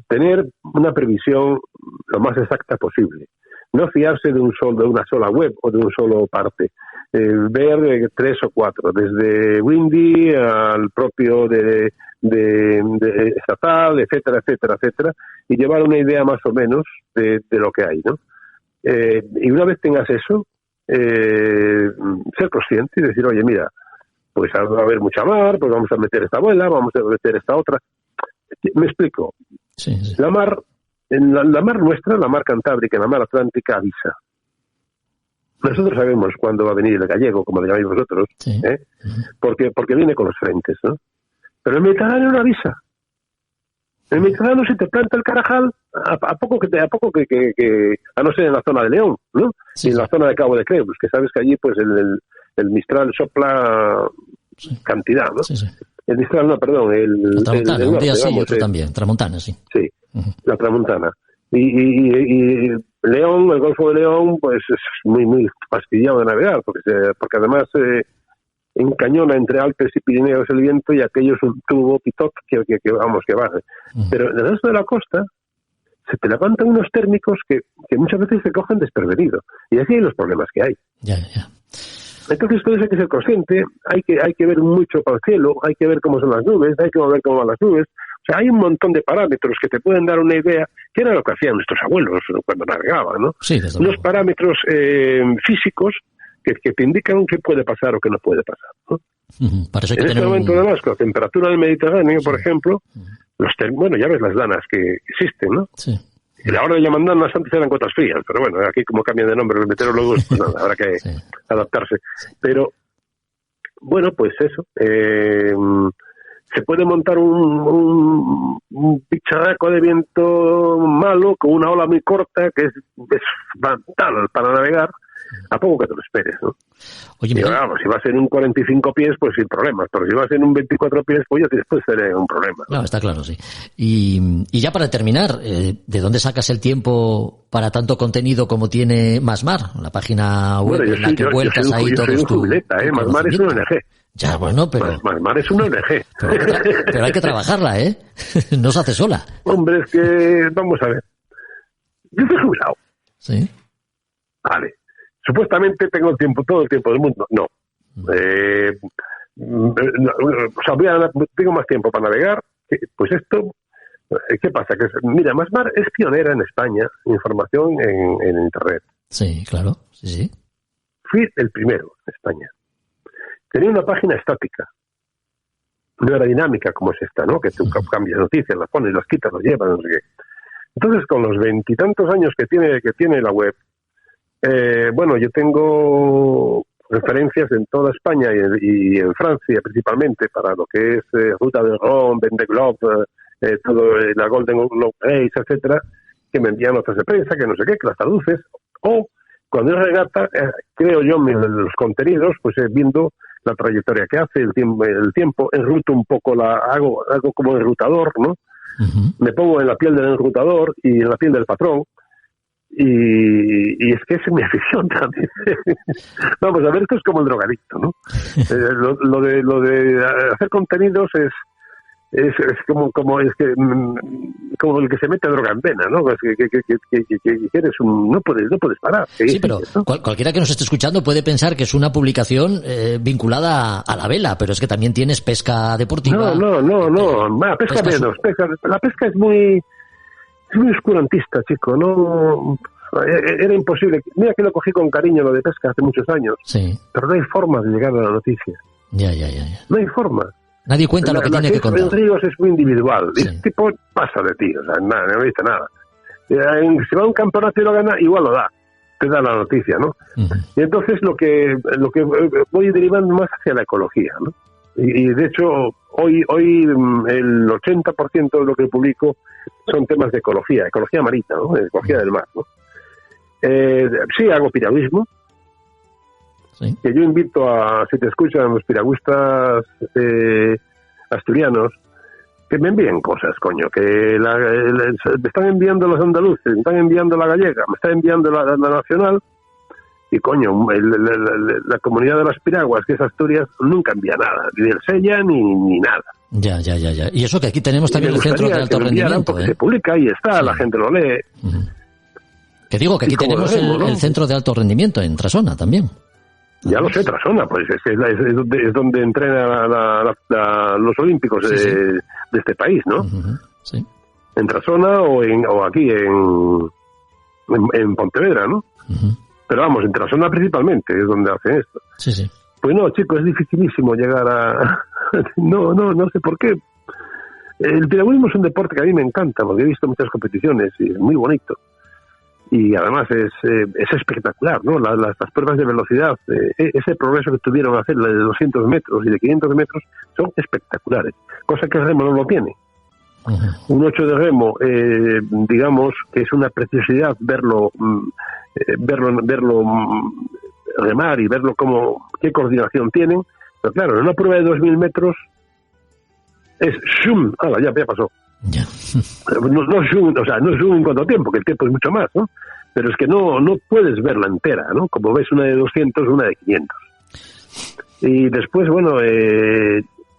Tener una previsión lo más exacta posible. No fiarse de una sola web o de un solo parte. Ver 3 o 4, desde Windy al propio de estatal, etcétera, etcétera, etcétera, y llevar una idea más o menos de lo que hay, ¿no? Y una vez tengas eso, ser consciente y decir, oye, mira, pues va a haber mucha mar, pues vamos a meter esta abuela, vamos a meter esta otra. Me explico. Sí. La mar, en la mar nuestra, la mar Cantábrica, en la mar Atlántica, avisa. Nosotros sabemos cuándo va a venir el gallego, como le llamáis vosotros, sí. Porque viene con los frentes, ¿no? Pero el Mediterráneo no avisa. El Mediterráneo se te planta el Carajal a poco que a no ser en la zona de León, ¿no? Sí, y en la zona de Cabo de Creus, que sabes que allí pues el Mistral sopla cantidad, ¿no? Sí. El Mistral, no, perdón, la Tramontana, un día sí y otro también, Tramontana, sí. Sí, la Tramontana. Y León, el Golfo de León, pues es muy, muy fastidiado de navegar, porque además encañona entre Alpes y Pirineos el viento, y aquello es un tubo pitot que baje. Pero en el resto de la costa se te levantan unos térmicos que muchas veces se cogen desprevenido, y así hay los problemas que hay. Ya. Entonces, todo eso hay que ser consciente, hay que ver mucho para el cielo, hay que ver cómo son las nubes, hay que ver cómo van las nubes. O sea, hay un montón de parámetros que te pueden dar una idea, que era lo que hacían nuestros abuelos cuando navegaban, ¿no? Sí, desde luego. Unos parámetros físicos que te indican qué puede pasar o qué no puede pasar, ¿no? En este momento, además, con la temperatura del Mediterráneo, por ejemplo, bueno, ya ves las danas que existen, ¿no? Sí. Y ahora le llaman danas, antes eran gotas frías, pero bueno, aquí como cambian de nombre los meteorólogos, pues nada, habrá que adaptarse. Pero, bueno, pues eso, se puede montar un bicharraco de viento malo con una ola muy corta que es fatal para navegar, a poco que te lo esperes, ¿no? Oye, y vamos, si vas en un 45 pies, pues sin problemas, pero si vas en un 24 pies, pues ya después será un problema, ¿no? No, está claro, sí. Y ya para terminar, ¿de dónde sacas el tiempo para tanto contenido como tiene Masmar? La página web en la que vuelcas ahí todos tu jubileta, Masmar es una ONG. Ya, bueno, pero... Masmar es una ONG. Pero hay que trabajarla, ¿eh? No se hace sola. Hombre, es que, vamos a ver. Yo estoy jubilado. Sí. Vale. Supuestamente tengo todo el tiempo del mundo. No. O sea, tengo más tiempo para navegar. Pues esto, ¿qué pasa? Mira, Masmar es pionera en España en información en Internet. Sí, claro. Sí. Fui el primero en España. Tenía una página estática. No era dinámica como es esta, ¿no? Que tú cambias noticias, las pones, las quitas, las llevas, no sé qué. Entonces, con los 20 y tantos años que tiene la web, bueno, yo tengo referencias en toda España y en Francia principalmente para lo que es Ruta del Rhône, Vendée Globe, todo la Golden Globe Race, etcétera, que me envían notas de prensa, que no sé qué, que las traduces, o cuando es regata, creo yo los contenidos, pues viendo la trayectoria que hace, el tiempo, enruto un poco, hago como enrutador, ¿no? Uh-huh. Me pongo en la piel del enrutador y en la piel del patrón, y es que es mi afición también. Vamos a ver, esto es como el drogadicto, ¿no? Lo de hacer contenidos es como el que se mete droga en vena, ¿no? Es que eres no puedes parar. Sí, pero cualquiera que nos esté escuchando puede pensar que es una publicación vinculada a la vela, pero es que también tienes pesca deportiva. No. Pesca menos. La pesca es muy oscurantista, chico. No, era imposible. Mira que lo cogí con cariño lo de pesca hace muchos años. Sí. Pero no hay forma de llegar a la noticia. Ya. No hay forma. Nadie cuenta lo que tiene que contar. En ríos es muy individual. Sí. Este tipo pasa de ti, o sea, nada, no dice nada. Si va a un campeonato y lo gana, igual lo da. Te da la noticia, ¿no? Uh-huh. Y entonces lo que voy derivando más hacia la ecología, ¿no? Y de hecho, hoy el 80% de lo que publico son temas de ecología marina, ¿no? Ecología del mar, ¿no? Sí, hago piragüismo. Sí. Que yo invito si te escuchan los piragüistas asturianos, que me envíen cosas, coño, que me están enviando los andaluces, me están enviando la gallega, me están enviando la nacional, y coño, la comunidad de las piraguas, que es Asturias, nunca envía nada, ni el Sella ni nada. Ya. Y eso que aquí tenemos también el centro de alto rendimiento. Se publica, ahí está, sí. La gente lo lee. Uh-huh. Que digo que aquí tenemos el centro de alto rendimiento en Trasona también. Ya lo sé, Trasona, pues es donde entrena los olímpicos de este país, ¿no? Uh-huh. Sí. En Trasona o aquí en Pontevedra, ¿no? Uh-huh. Pero vamos, en Trasona principalmente es donde hacen esto. Sí. Pues no, chicos, es dificilísimo llegar a... no sé por qué. El piragüismo es un deporte que a mí me encanta, porque he visto muchas competiciones y es muy bonito. Y además es espectacular, ¿no? Las pruebas de velocidad, ese progreso que tuvieron a hacer de 200 metros y de 500 metros son espectaculares, cosa que el remo no lo tiene. Uh-huh. Un 8 de remo, digamos que es una preciosidad verlo remar y verlo qué coordinación tienen, pero claro, en una prueba de 2000 metros es ¡shum! ¡Hala, ya pasó! Ya. No es zoom en cuanto a tiempo, que el tiempo es mucho más, ¿no? Pero es que no puedes verla entera, ¿no? Como ves una de 200, una de 500. Y después, bueno,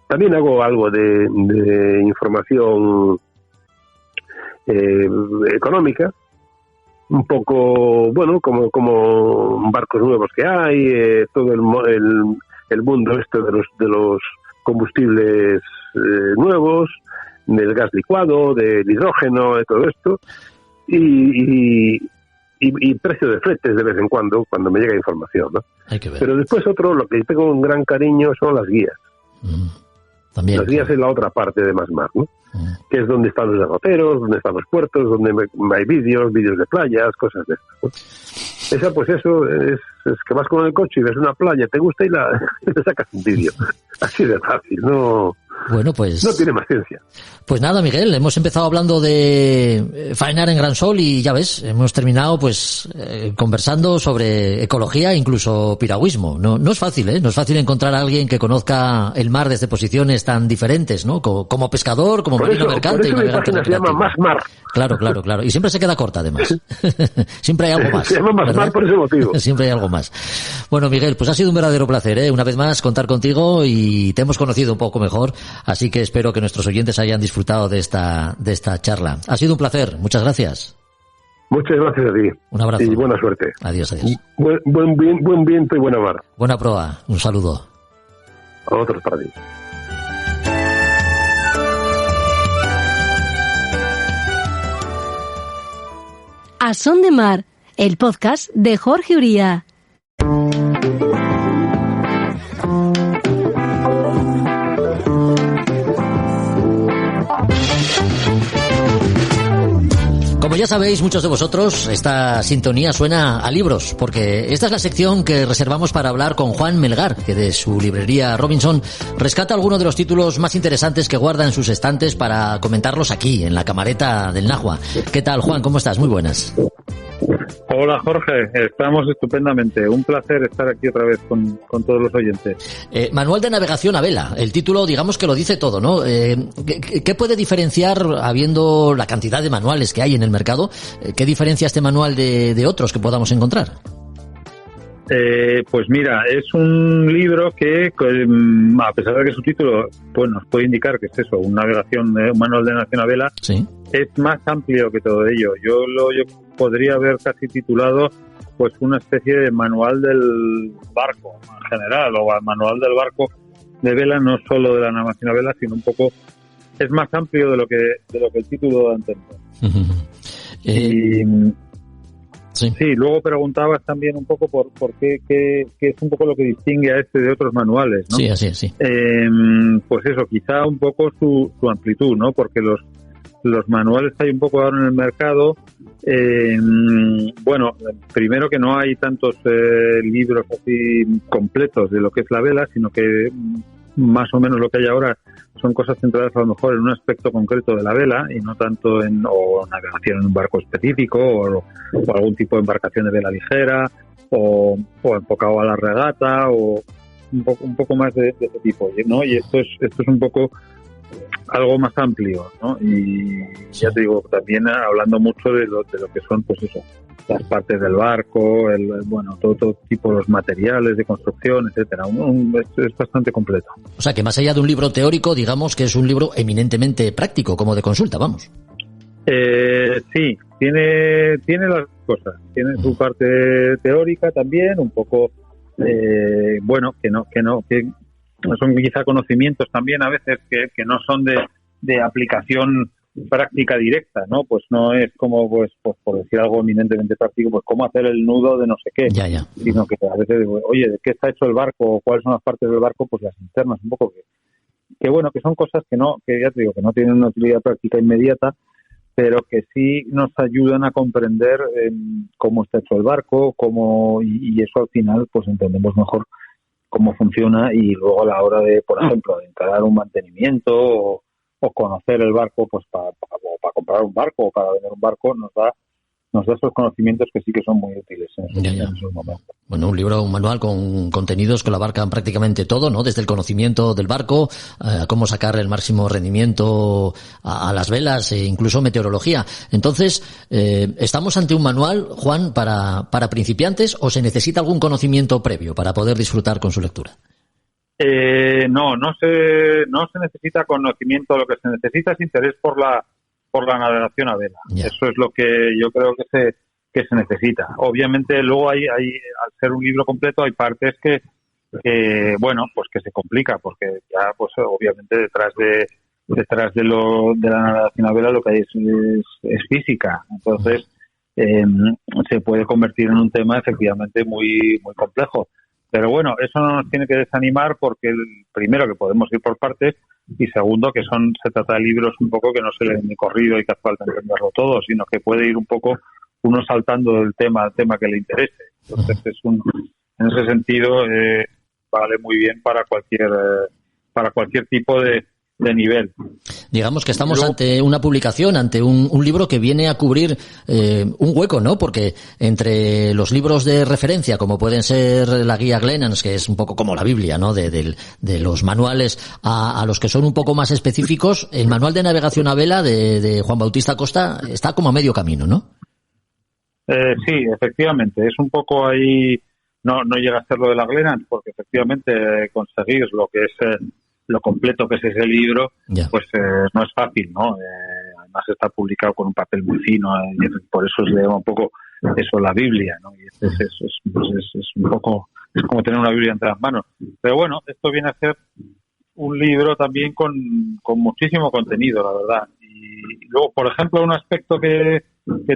también hago algo de información económica, un poco, bueno, como barcos nuevos que hay, todo el mundo de los combustibles nuevos, del gas licuado, del hidrógeno, de todo esto, y precio de fletes de vez en cuando me llega información, ¿no? Hay que ver. Pero después lo que tengo un gran cariño son las guías. También. Las guías es la otra parte de Más Mar, ¿no? Que es donde están los derroteros, donde están los puertos, donde hay vídeos de playas, cosas de estas, ¿no? Esa, pues eso, es que vas con el coche y ves una playa, te gusta y te sacas un vídeo. Así de fácil, no... Bueno, pues... No tiene más ciencia. Pues nada, Miguel, hemos empezado hablando de faenar en Gran Sol y ya ves, hemos terminado pues conversando sobre ecología e incluso piragüismo. No es fácil, ¿eh? No es fácil encontrar a alguien que conozca el mar desde posiciones tan diferentes, ¿no? Como pescador, como marino mercante y navegante recreativo. Se llama Más Mar. Claro. Y siempre se queda corta, además. Siempre hay algo más. Se llama Más Mar por ese motivo. Siempre hay algo más. Bueno, Miguel, pues ha sido un verdadero placer, ¿eh? Una vez más contar contigo y te hemos conocido un poco mejor. Así que espero que nuestros oyentes hayan disfrutado de esta charla. Ha sido un placer. Muchas gracias. Muchas gracias a ti. Un abrazo. Y buena suerte. Adiós. Buen viento y buena mar. Buena proa. Un saludo. A otros para ti. A Son de Mar, el podcast de Jorge Uría. Como ya sabéis, muchos de vosotros, esta sintonía suena a libros, porque esta es la sección que reservamos para hablar con Juan Melgar, que de su librería Robinson rescata algunos de los títulos más interesantes que guarda en sus estantes para comentarlos aquí, en la camareta del Nahua. ¿Qué tal, Juan? ¿Cómo estás? Muy buenas. Hola, Jorge. Estamos estupendamente. Un placer estar aquí otra vez con todos los oyentes. Manual de navegación a vela. El título, digamos que lo dice todo, ¿no? ¿Qué puede diferenciar, habiendo la cantidad de manuales que hay en el mercado, qué diferencia este manual de otros que podamos encontrar? Pues mira, es un libro que, a pesar de que su título pues nos puede indicar que es eso, un manual de navegación a vela, sí, es más amplio que todo ello. Yo podría haber casi titulado pues una especie de manual del barco en general, o manual del barco de vela, no solo de la navegación a vela, sino un poco, es más amplio de lo que el título da a entender. Sí, luego preguntabas también un poco por qué es un poco lo que distingue a este de otros manuales, ¿no? Sí, así es, sí. Pues eso, quizá un poco su amplitud, ¿no? Porque los manuales hay un poco ahora en el mercado. Bueno, primero que no hay tantos libros así completos de lo que es la vela, sino que más o menos lo que hay ahora son cosas centradas a lo mejor en un aspecto concreto de la vela y no tanto en navegación en un barco específico o algún tipo de embarcación de vela ligera o enfocado a la regata o un poco más de ese tipo, ¿no? Y esto es un poco algo más amplio, ¿no? Y ya te digo, también hablando mucho de lo que son, pues eso, las partes del barco, todo tipo de los materiales de construcción, etcétera. Es bastante completo. O sea, que más allá de un libro teórico, digamos que es un libro eminentemente práctico, como de consulta, vamos. Sí, tiene las cosas. Tiene su parte teórica también, un poco, que son quizá conocimientos también a veces que no son de aplicación práctica directa, ¿no? Pues no es como, pues por decir algo eminentemente práctico, pues cómo hacer el nudo de no sé qué, ya. Sino que a veces, oye, ¿de qué está hecho el barco? ¿Cuáles son las partes del barco? Pues las internas, un poco que son cosas que ya te digo, que no tienen una utilidad práctica inmediata, pero que sí nos ayudan a comprender cómo está hecho el barco, y eso al final pues entendemos mejor cómo funciona, y luego a la hora de, por ejemplo, de encarar un mantenimiento o conocer el barco, pues para comprar un barco o para vender un barco, nos da esos conocimientos que sí que son muy útiles en esos momentos. Bueno, un manual con contenidos que lo abarcan prácticamente todo, ¿no? Desde el conocimiento del barco, a cómo sacar el máximo rendimiento a las velas, e incluso meteorología. Entonces, ¿estamos ante un manual, Juan, para principiantes, o se necesita algún conocimiento previo para poder disfrutar con su lectura? No se necesita conocimiento, lo que se necesita es interés por la navegación a vela. Yeah. Eso es lo que yo creo que se necesita. Obviamente luego hay al ser un libro completo hay partes que se complica, porque ya pues obviamente detrás de la navegación a vela lo que hay es física. Entonces se puede convertir en un tema efectivamente muy muy complejo. Pero bueno, eso no nos tiene que desanimar, porque primero que podemos ir por partes, y segundo que se trata de libros un poco que no se leen de corrido y que hace falta entenderlo todo, sino que puede ir un poco uno saltando del tema al tema que le interese. Entonces en ese sentido vale muy bien para cualquier tipo de nivel. Digamos que estamos ante una publicación, ante un libro que viene a cubrir un hueco, ¿no? Porque entre los libros de referencia, como pueden ser la guía Glenans, que es un poco como la Biblia, ¿no? De los manuales, a los que son un poco más específicos, el manual de navegación a vela de Juan Bautista Costa está como a medio camino, ¿no? Sí, efectivamente. Es un poco ahí, no llega a ser lo de la Glenans, porque efectivamente conseguir lo que es lo completo que es ese libro, pues no es fácil, ¿no? Además está publicado con un papel muy fino, y por eso es un poco eso, la Biblia, ¿no? Y es un poco, es como tener una Biblia entre las manos. Pero bueno, esto viene a ser un libro también con muchísimo contenido, la verdad. Y luego, por ejemplo, un aspecto que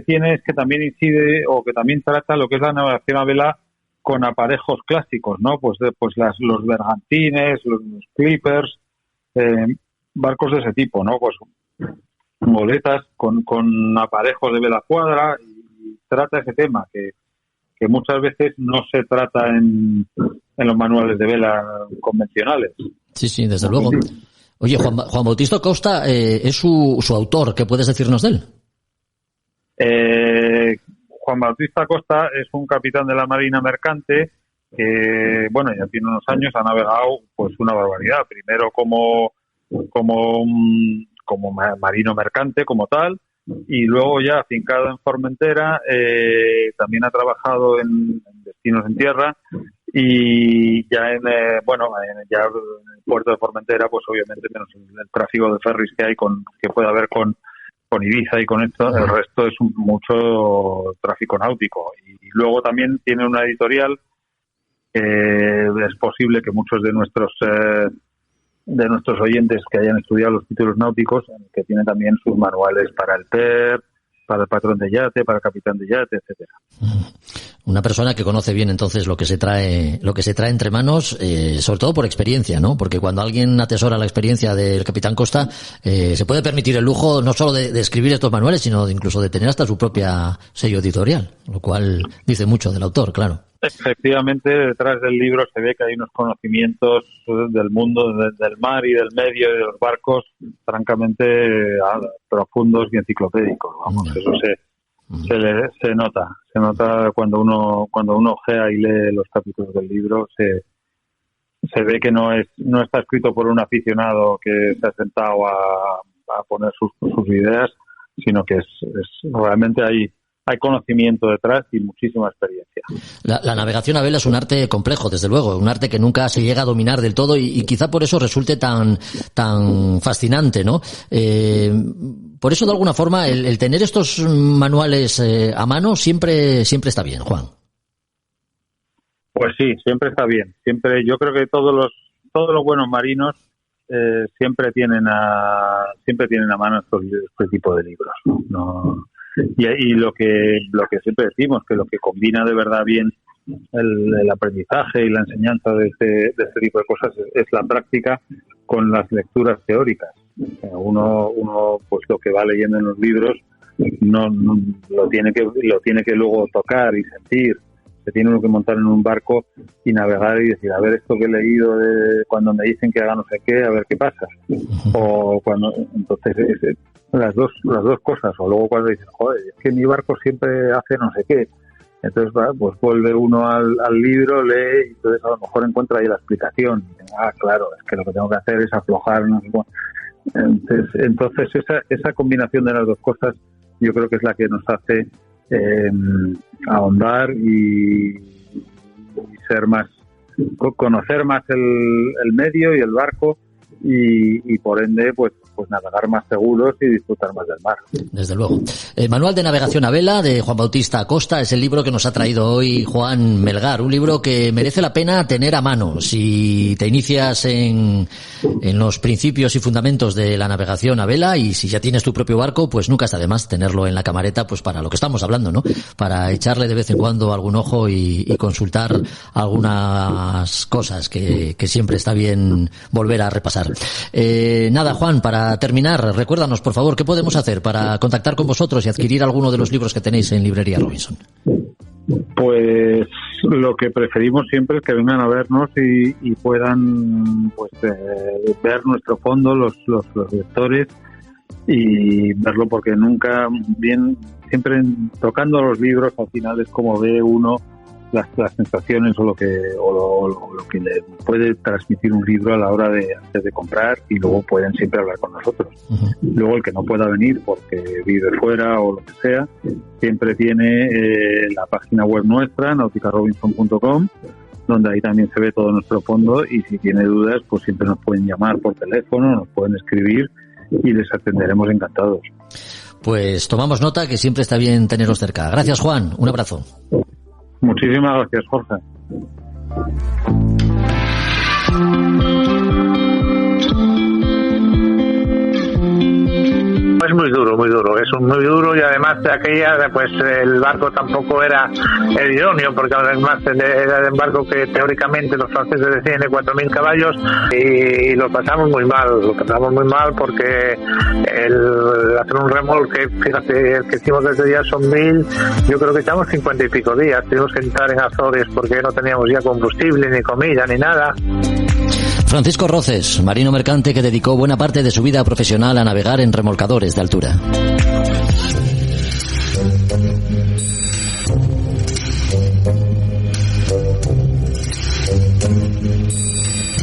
tiene es que también incide, o que también trata lo que es la navegación a vela con aparejos clásicos, ¿no? Pues los bergantines, los clippers, barcos de ese tipo, ¿no? Pues goletas con aparejos de vela cuadra, y trata ese tema que muchas veces no se trata en los manuales de vela convencionales. Sí, desde luego. Oye, Juan Bautista Costa es su autor. ¿Qué puedes decirnos de él? Juan Bautista Costa es un capitán de la Marina Mercante que, bueno, ya tiene unos años, ha navegado pues una barbaridad. Primero como marino mercante, como tal, y luego ya afincado en Formentera, también ha trabajado en Destinos en Tierra, y ya en el puerto de Formentera, pues obviamente menos el tráfico de ferries que puede haber con Ibiza y con esto, el resto es mucho tráfico náutico. Y luego también tiene una editorial, es posible que muchos de nuestros oyentes que hayan estudiado los títulos náuticos, que tiene también sus manuales para el TER, para el patrón de yate, para el capitán de yate, etcétera. Una persona que conoce bien entonces lo que se trae entre manos, sobre todo por experiencia, ¿no? Porque cuando alguien atesora la experiencia del capitán Costa, se puede permitir el lujo no solo de escribir estos manuales, sino incluso de tener hasta su propia sello editorial, lo cual dice mucho del autor, claro. Efectivamente, detrás del libro se ve que hay unos conocimientos del mundo del mar y del medio y de los barcos francamente profundos y enciclopédicos. Vamos, eso se nota cuando uno ojea y lee los capítulos del libro, se ve que no está escrito por un aficionado que se ha sentado a poner sus ideas, sino que es realmente hay conocimiento detrás y muchísima experiencia. La navegación a vela es un arte complejo, desde luego, un arte que nunca se llega a dominar del todo y quizá por eso resulte tan fascinante, ¿no? Por eso, de alguna forma, el tener estos manuales a mano siempre está bien, Juan. Pues sí, siempre está bien. Yo creo que todos los buenos marinos siempre tienen a mano este tipo de libros, ¿no? Y lo que siempre decimos, que lo que combina de verdad bien el aprendizaje y la enseñanza de este tipo de cosas es la práctica con las lecturas teóricas. Uno pues lo que va leyendo en los libros no lo tiene que luego tocar y sentir. Se tiene uno que montar en un barco y navegar y decir, a ver, esto que he leído cuando me dicen que haga no sé qué, a ver qué pasa. O cuando, entonces, las dos cosas. O luego cuando dicen, joder, es que mi barco siempre hace no sé qué. Entonces, pues vuelve uno al libro, lee, y entonces a lo mejor encuentra ahí la explicación. Claro, es que lo que tengo que hacer es aflojar, no sé cuánto. Entonces esa combinación de las dos cosas yo creo que es la que nos hace ahondar y ser más, conocer más el medio y el barco y por ende pues navegar más seguros y disfrutar más del mar. Desde luego. El Manual de Navegación a Vela de Juan Bautista Costa es el libro que nos ha traído hoy Juan Melgar, un libro que merece la pena tener a mano. Si te inicias en los principios y fundamentos de la navegación a vela y si ya tienes tu propio barco, pues nunca está de más tenerlo en la camareta, pues para lo que estamos hablando, ¿no? Para echarle de vez en cuando algún ojo y consultar algunas cosas que siempre está bien volver a repasar. Nada, Juan, para terminar, recuérdanos, por favor, ¿qué podemos hacer para contactar con vosotros y adquirir alguno de los libros que tenéis en Librería Robinson? Pues lo que preferimos siempre es que vengan a vernos y puedan ver nuestro fondo, los lectores, y verlo, porque nunca, siempre tocando los libros al final es como ve uno las sensaciones o lo que le puede transmitir un libro a la hora de antes de comprar, y luego pueden siempre hablar con nosotros. Uh-huh. Luego el que no pueda venir porque vive fuera o lo que sea, siempre tiene la página web nuestra, nauticarobinson.com, donde ahí también se ve todo nuestro fondo, y si tiene dudas pues siempre nos pueden llamar por teléfono, nos pueden escribir y les atenderemos encantados. Pues tomamos nota, que siempre está bien teneros cerca. Gracias, Juan, un abrazo. Muchísimas gracias, Jorge. Es muy duro, es muy duro, y además de aquella, pues el barco tampoco era el idóneo, porque además era un barco que teóricamente los franceses decían de 4.000 caballos y lo pasamos muy mal porque el hacer un remolque, fíjate, el que hicimos desde ya son 1.000, yo creo que echamos 50 y pico días, tuvimos que entrar en Azores porque no teníamos ya combustible, ni comida, ni nada. Francisco Roces, marino mercante que dedicó buena parte de su vida profesional a navegar en remolcadores de altura.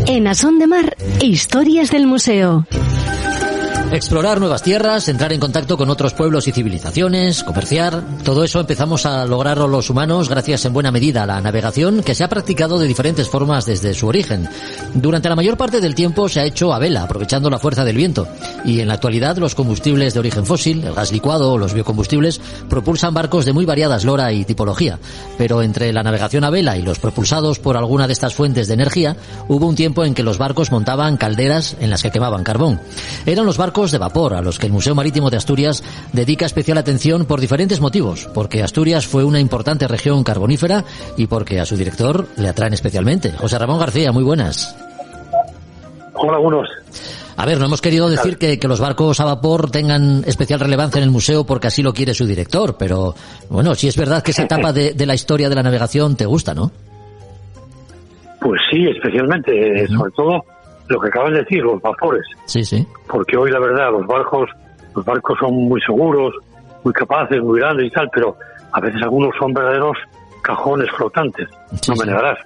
En A Son de Mar, historias del museo. Explorar nuevas tierras, entrar en contacto con otros pueblos y civilizaciones, comerciar, todo eso empezamos a lograrlo los humanos gracias en buena medida a la navegación, que se ha practicado de diferentes formas desde su origen. Durante la mayor parte del tiempo se ha hecho a vela, aprovechando la fuerza del viento, y en la actualidad los combustibles de origen fósil, el gas licuado o los biocombustibles propulsan barcos de muy variada eslora y tipología. Pero entre la navegación a vela y los propulsados por alguna de estas fuentes de energía, hubo un tiempo en que los barcos montaban calderas en las que quemaban carbón. Eran los barcos de vapor, a los que el Museo Marítimo de Asturias dedica especial atención por diferentes motivos, porque Asturias fue una importante región carbonífera y porque a su director le atraen especialmente. José Ramón García, muy buenas. Hola, buenos. A ver, no hemos querido decir que los barcos a vapor tengan especial relevancia en el museo porque así lo quiere su director, pero bueno, sí es verdad que esa etapa de la historia de la navegación te gusta, ¿no? Pues sí, especialmente, sobre todo lo que acabas de decir, los vapores. Sí, sí. Porque hoy la verdad, los barcos son muy seguros, muy capaces, muy grandes y tal, pero a veces algunos son verdaderos cajones flotantes, sí, no me negarás.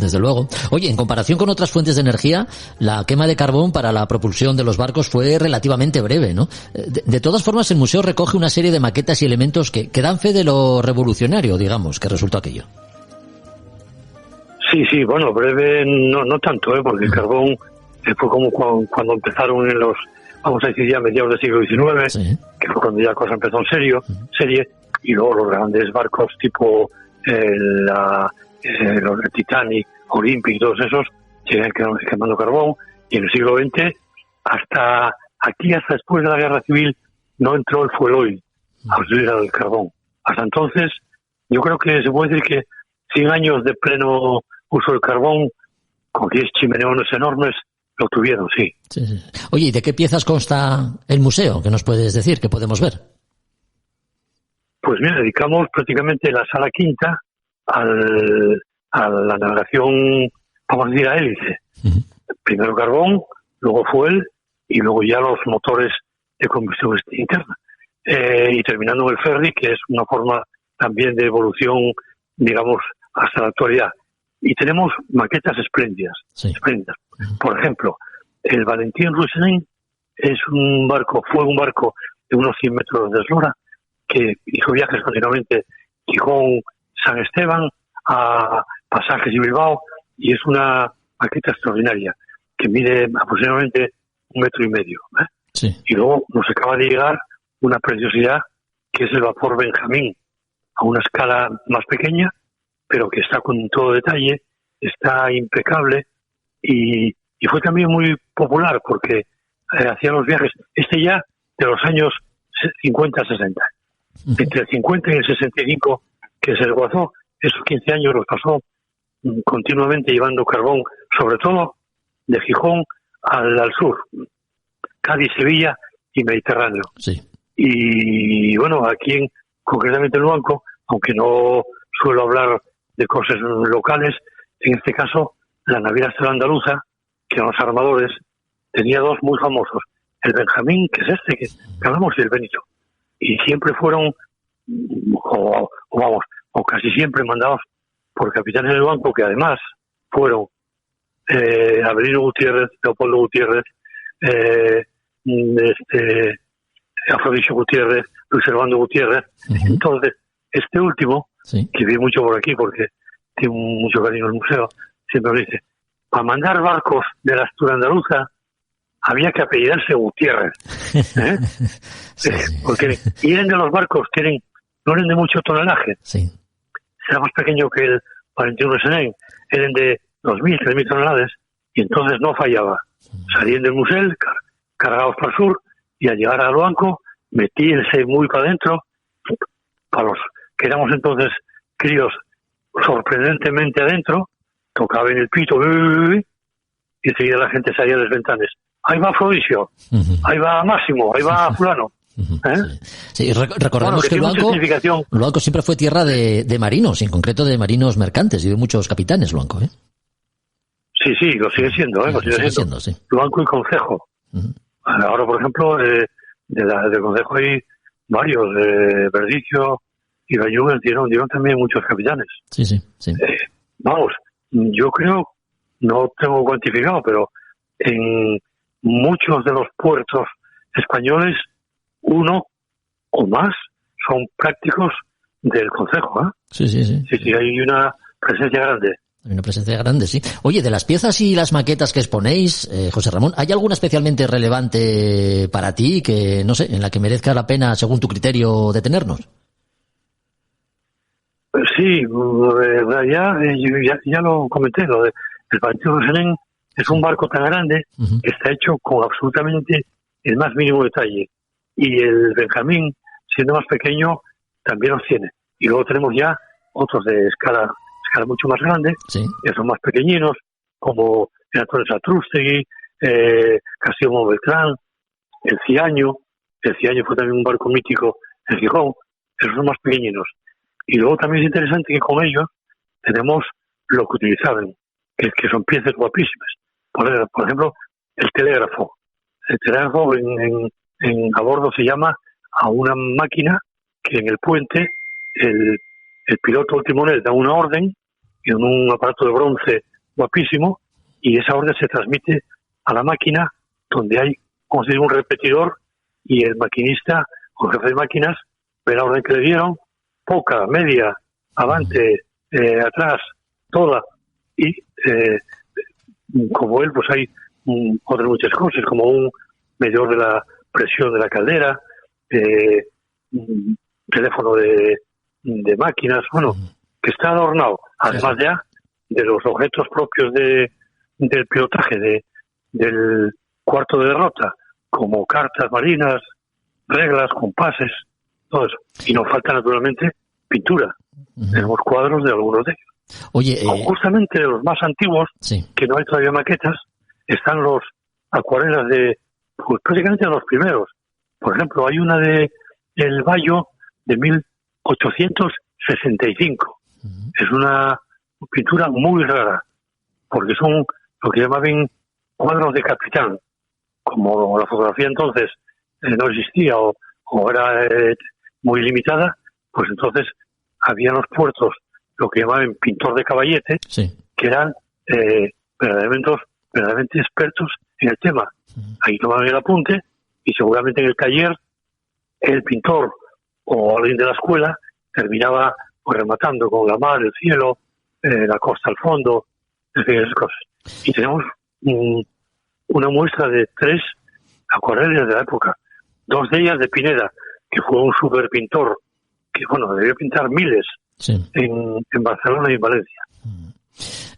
Desde luego. Oye, en comparación con otras fuentes de energía, la quema de carbón para la propulsión de los barcos fue relativamente breve, ¿no? De todas formas, el museo recoge una serie de maquetas y elementos que dan fe de lo revolucionario, digamos, que resultó aquello. Sí, bueno, breve no tanto, porque el carbón fue como cuando empezaron en los, vamos a decir ya mediados del siglo XIX, sí, que fue cuando ya la cosa empezó en serie, y luego los grandes barcos tipo los de Titanic, Olympic, todos esos, siguen quemando carbón, y en el siglo XX, hasta después de la Guerra Civil, no entró el fuel oil a utilizar el carbón. Hasta entonces, yo creo que se puede decir que 100 años de pleno uso del carbón, con 10 chimeneones enormes, lo tuvieron, sí. Sí. Oye, ¿y de qué piezas consta el museo? ¿Qué nos puedes decir? ¿Qué podemos ver? Pues mira, dedicamos prácticamente la sala quinta a la navegación, vamos a decir, a hélice. Primero carbón, luego fuel y luego ya los motores de combustión interna. Y terminando en el ferry, que es una forma también de evolución, digamos, hasta la actualidad. Y tenemos maquetas espléndidas. Sí. Por ejemplo, el Valentín Ruisenin fue un barco de unos 100 metros de eslora que hizo viajes continuamente Gijón, San Esteban, a Pasajes y Bilbao, y es una maqueta extraordinaria que mide aproximadamente 1,5 metros. Sí. Y luego nos acaba de llegar una preciosidad que es el vapor Benjamín, a una escala más pequeña, pero que está con todo detalle, está impecable y fue también muy popular porque hacía los viajes, ya de los años 50-60. Entre el 50 y el 65 que se desguazó, esos 15 años los pasó continuamente llevando carbón, sobre todo de Gijón al sur, Cádiz, Sevilla y Mediterráneo. Sí. Y bueno, aquí concretamente en Luanco, aunque no suelo hablar de cosas locales, en este caso la naviera Estela Andaluza, que eran los armadores, tenía dos muy famosos, el Benjamín, que es que hablamos, y el Benito, y siempre fueron o casi siempre mandados por capitanes del banco, que además fueron Avelino Gutiérrez, Leopoldo Gutiérrez, Afrodisio Gutiérrez, Luis Servando Gutiérrez. Entonces, este último, sí, que vi mucho por aquí porque tiene mucho cariño el museo, siempre me dice, para mandar barcos de la Asturias Andaluza había que apellidarse Gutiérrez. Sí. Porque eran de los barcos que no eran de mucho tonelaje. Sí. Era más pequeño que el Valentín Ruisenin, eran de 2.000, 3.000 toneladas, y entonces no fallaba. Salían del museo, cargados para el sur, y al llegar a Luanco, metíanse muy para adentro, para los que éramos entonces críos sorprendentemente adentro, tocaban el pito, y enseguida la gente salía de las ventanas. Ahí va Afrodisio, ahí va Máximo, ahí va fulano. Sí, recordemos que Luanco siempre fue tierra de marinos, en concreto de marinos mercantes y de muchos capitanes, Luanco, ¿eh? Sí, lo sigue siendo, lo sigue siendo. Sí. Luanco y Concejo. Ahora, por ejemplo, de Concejo hay varios, Verdicio y Bayugas dieron también muchos capitanes. Sí. Vamos, yo creo, no tengo cuantificado, pero en muchos de los puertos españoles, uno o más, son prácticos del concejo, ¿eh? Sí, hay una presencia grande. Hay una presencia grande, sí. Oye, de las piezas y las maquetas que exponéis, José Ramón, ¿hay alguna especialmente relevante para ti que, no sé, en la que merezca la pena, según tu criterio, detenernos? Sí, ya lo comenté, lo de el Valentín Rossellén es un barco tan grande que está hecho con absolutamente el más mínimo detalle. Y el Benjamín, siendo más pequeño, también los tiene. Y luego tenemos ya otros de escala mucho más grande, que son más pequeñinos, como el Antonio Satrústegui, Castillo Beltrán, el Ciaño. El Ciaño fue también un barco mítico en Gijón. Esos son más pequeñinos. Y luego también es interesante que con ellos tenemos lo que utilizaban, que son piezas guapísimas. Por ejemplo, el telégrafo. El telégrafo a bordo se llama a una máquina que en el puente el piloto o el timonel da una orden en un aparato de bronce guapísimo, y esa orden se transmite a la máquina, donde hay, como se dice, un repetidor, y el maquinista o jefe de máquinas ve la orden que le dieron, poca, media, avante, atrás, toda, y como él, pues hay otras muchas cosas, como un medidor de la presión de la caldera, teléfono de máquinas, bueno, que está adornado, además ya de los objetos propios del pilotaje, del cuarto de derrota, como cartas marinas, reglas, compases, todo eso. Y nos falta naturalmente pintura. Tenemos cuadros de algunos de ellos. Oye, justamente de los más antiguos, que no hay todavía maquetas, están los acuarelas pues prácticamente los primeros. Por ejemplo, hay una de El Bayo de 1865. Es una pintura muy rara, porque son lo que llamaban cuadros de capitán. Como la fotografía entonces no existía o era muy limitada, pues entonces había en los puertos lo que llamaban pintor de caballete, que eran verdaderamente expertos en el tema. Ahí tomaban el apunte y seguramente en el taller el pintor o alguien de la escuela terminaba pues rematando con la mar, el cielo, la costa al fondo, esas cosas. Y tenemos una muestra de 3 acuarelas de la época. 2 de ellas de Pineda, que fue un super pintor, que debió pintar miles en Barcelona y en Valencia.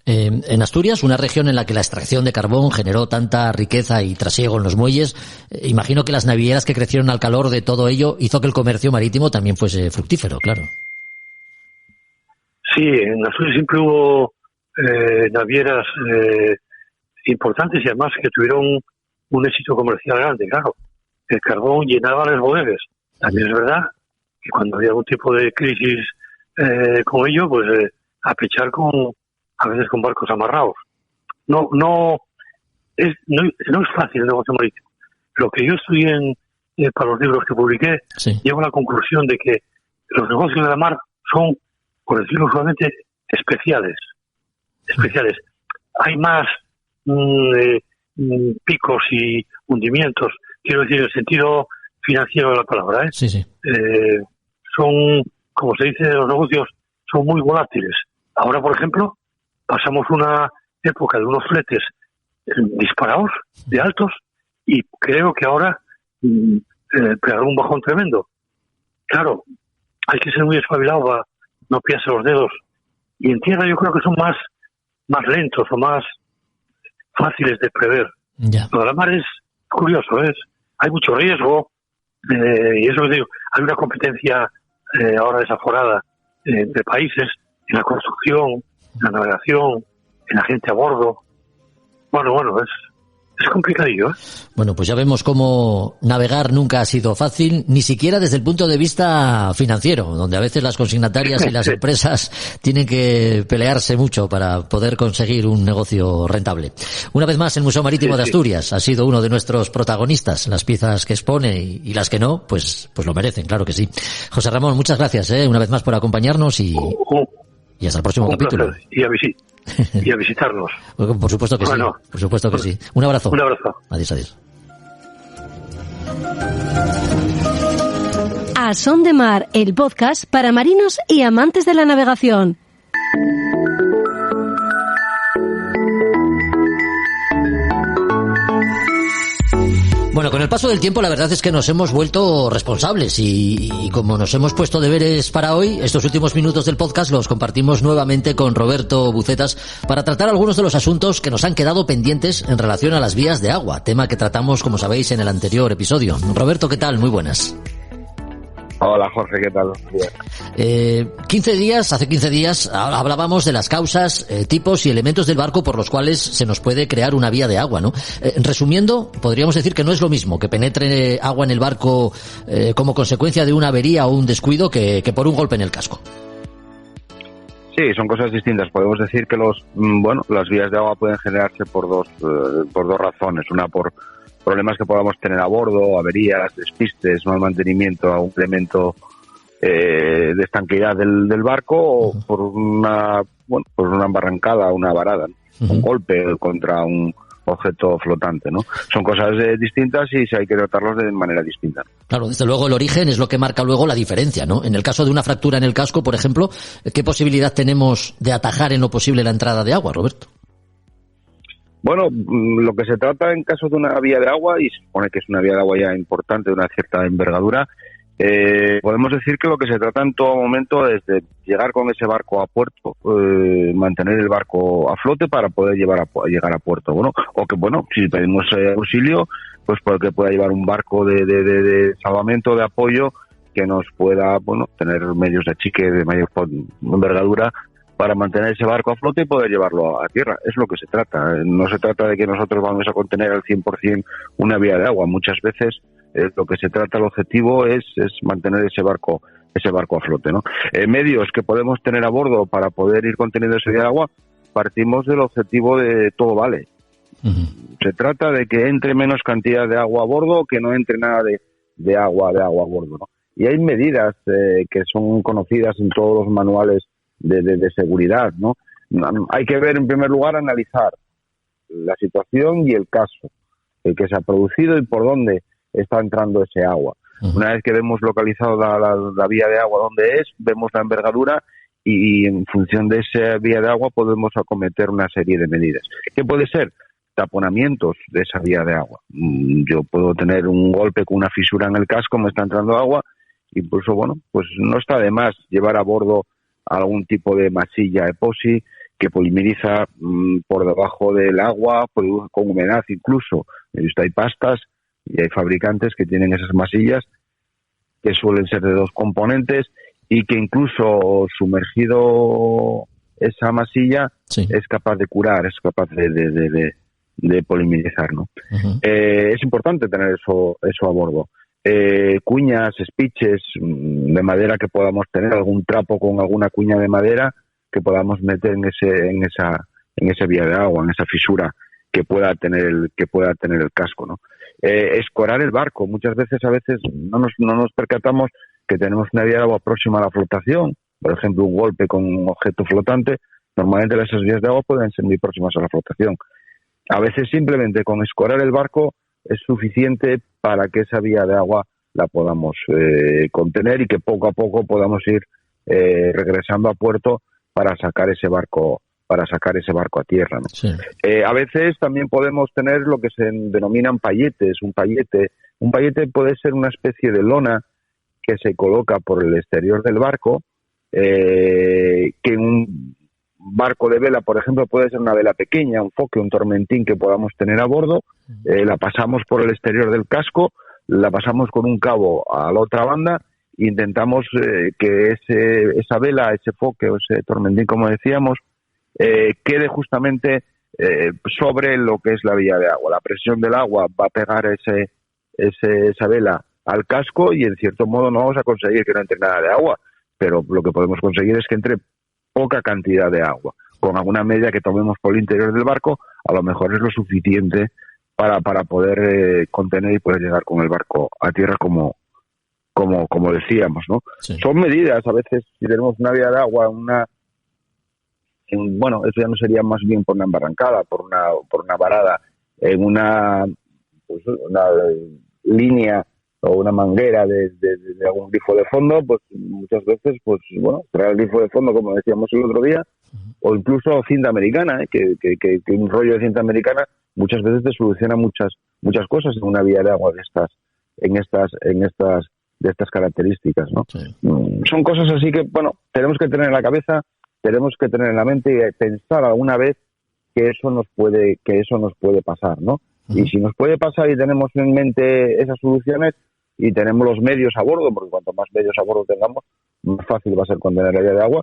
En Asturias, una región en la que la extracción de carbón generó tanta riqueza y trasiego en los muelles, imagino que las navieras que crecieron al calor de todo ello hizo que el comercio marítimo también fuese fructífero, claro. Sí, en Asturias siempre hubo navieras importantes y además que tuvieron un éxito comercial grande, claro. El carbón llenaba las bodegas. También es verdad que cuando había algún tipo de crisis con ello, pues a pechar a veces con barcos amarrados. No es fácil el negocio marítimo. Lo que yo estudié para los libros que publiqué, llego a la conclusión de que los negocios de la mar son, por decirlo suavemente, especiales. Hay más picos y hundimientos, quiero decir, en el sentido financiero de la palabra. Son, como se dice, los negocios son muy volátiles. Ahora, por ejemplo, pasamos una época de unos fletes disparados, de altos, y creo que ahora pegará un bajón tremendo. Claro, hay que ser muy espabilado para no pillarse los dedos. Y en tierra yo creo que son más lentos o más fáciles de prever. Lo de la mar es curioso, hay mucho riesgo, y eso que digo, hay una competencia ahora desaforada entre países en la construcción, en la navegación, en la gente a bordo. Bueno, es complicadillo, Bueno, pues ya vemos cómo navegar nunca ha sido fácil, ni siquiera desde el punto de vista financiero, donde a veces las consignatarias y las empresas tienen que pelearse mucho para poder conseguir un negocio rentable. Una vez más, el Museo Marítimo de Asturias ha sido uno de nuestros protagonistas. Las piezas que expone y las que no, pues lo merecen, claro que sí. José Ramón, muchas gracias, una vez más por acompañarnos y hasta el próximo capítulo. Y a visitarnos. Por supuesto que sí. Por supuesto que sí. Un abrazo. Un abrazo. Adiós. A Son de Mar, el podcast para marinos y amantes de la navegación. Bueno, con el paso del tiempo la verdad es que nos hemos vuelto responsables y como nos hemos puesto deberes para hoy, estos últimos minutos del podcast los compartimos nuevamente con Roberto Bucetas para tratar algunos de los asuntos que nos han quedado pendientes en relación a las vías de agua, tema que tratamos, como sabéis, en el anterior episodio. Roberto, ¿qué tal? Muy buenas. Hola Jorge, ¿qué tal? Hace 15 días hablábamos de las causas, tipos y elementos del barco por los cuales se nos puede crear una vía de agua, ¿no? Resumiendo, podríamos decir que no es lo mismo que penetre agua en el barco como consecuencia de una avería o un descuido que por un golpe en el casco. Sí, son cosas distintas. Podemos decir que las vías de agua pueden generarse por dos razones. Una por problemas que podamos tener a bordo, averías, despistes, mal mantenimiento a un elemento de estanqueidad del barco o por una embarrancada, una varada, ¿no? Un golpe contra un objeto flotante, ¿no? Son cosas distintas y hay que tratarlos de manera distinta. Claro, desde luego el origen es lo que marca luego la diferencia, ¿no? En el caso de una fractura en el casco, por ejemplo, ¿qué posibilidad tenemos de atajar en lo posible la entrada de agua, Roberto? Bueno, lo que se trata en caso de una vía de agua, y se supone que es una vía de agua ya importante, de una cierta envergadura, podemos decir que lo que se trata en todo momento es de llegar con ese barco a puerto, mantener el barco a flote para poder llegar a puerto. Si pedimos auxilio, pues porque pueda llevar un barco de salvamento, de apoyo, que nos pueda, tener medios de achique de mayor envergadura para mantener ese barco a flote y poder llevarlo a tierra. Es lo que se trata. No se trata de que nosotros vamos a contener al 100% una vía de agua. Muchas veces lo que se trata, el objetivo es mantener ese barco a flote, ¿no? Medios que podemos tener a bordo para poder ir conteniendo esa vía de agua, partimos del objetivo de todo vale. Uh-huh. Se trata de que entre menos cantidad de agua a bordo, que no entre nada de agua a bordo, ¿no? Y hay medidas que son conocidas en todos los manuales de seguridad, ¿no? Hay que ver, en primer lugar, analizar la situación y el caso que se ha producido y por dónde está entrando ese agua. Uh-huh. Una vez que hemos localizado la vía de agua donde es, vemos la envergadura y en función de esa vía de agua podemos acometer una serie de medidas. ¿Qué puede ser? Taponamientos de esa vía de agua. Yo puedo tener un golpe con una fisura en el casco, me está entrando agua, incluso, pues no está de más llevar a bordo algún tipo de masilla epoxi que polimeriza por debajo del agua, con humedad incluso. Hay pastas y hay fabricantes que tienen esas masillas que suelen ser de 2 componentes y que incluso sumergido esa masilla es capaz de curar, es capaz de polimerizar, ¿no? Uh-huh. Es importante tener eso a bordo. Cuñas, espiches de madera que podamos tener, algún trapo con alguna cuña de madera que podamos meter en esa vía de agua, en esa fisura que pueda tener el casco, ¿no? Escorar el barco. Muchas veces, no nos percatamos que tenemos una vía de agua próxima a la flotación, por ejemplo, un golpe con un objeto flotante. Normalmente esas vías de agua pueden ser muy próximas a la flotación. A veces simplemente con escorar el barco es suficiente para que esa vía de agua la podamos contener y que poco a poco podamos ir regresando a puerto para sacar ese barco a tierra, ¿no? Sí. A veces también podemos tener lo que se denominan pailletes. Un payete puede ser una especie de lona que se coloca por el exterior del barco, que en un barco de vela, por ejemplo, puede ser una vela pequeña, un foque, un tormentín que podamos tener a bordo, la pasamos por el exterior del casco, la pasamos con un cabo a la otra banda e intentamos que esa vela, ese foque o ese tormentín, como decíamos, quede justamente sobre lo que es la vía de agua. La presión del agua va a pegar esa vela al casco y en cierto modo no vamos a conseguir que no entre nada de agua, pero lo que podemos conseguir es que entre poca cantidad de agua. Con alguna medida que tomemos por el interior del barco, a lo mejor es lo suficiente para poder contener y poder llegar con el barco a tierra como decíamos, ¿no? Sí. Son medidas, a veces si tenemos una vía de agua, eso ya no sería más bien por una embarrancada, por una varada, en una línea o una manguera de algún grifo de fondo, pues muchas veces, pues bueno, traer el grifo de fondo, como decíamos el otro día, o incluso cinta americana, que un rollo de cinta americana muchas veces te soluciona muchas cosas en una vía de agua de estas características, ¿no? Sí. Son cosas así que, bueno, tenemos que tener en la cabeza, tenemos que tener en la mente y pensar alguna vez que eso nos puede pasar, ¿no? Uh-huh. Y si nos puede pasar y tenemos en mente esas soluciones y tenemos los medios a bordo, porque cuanto más medios a bordo tengamos, más fácil va a ser contener la vía de agua,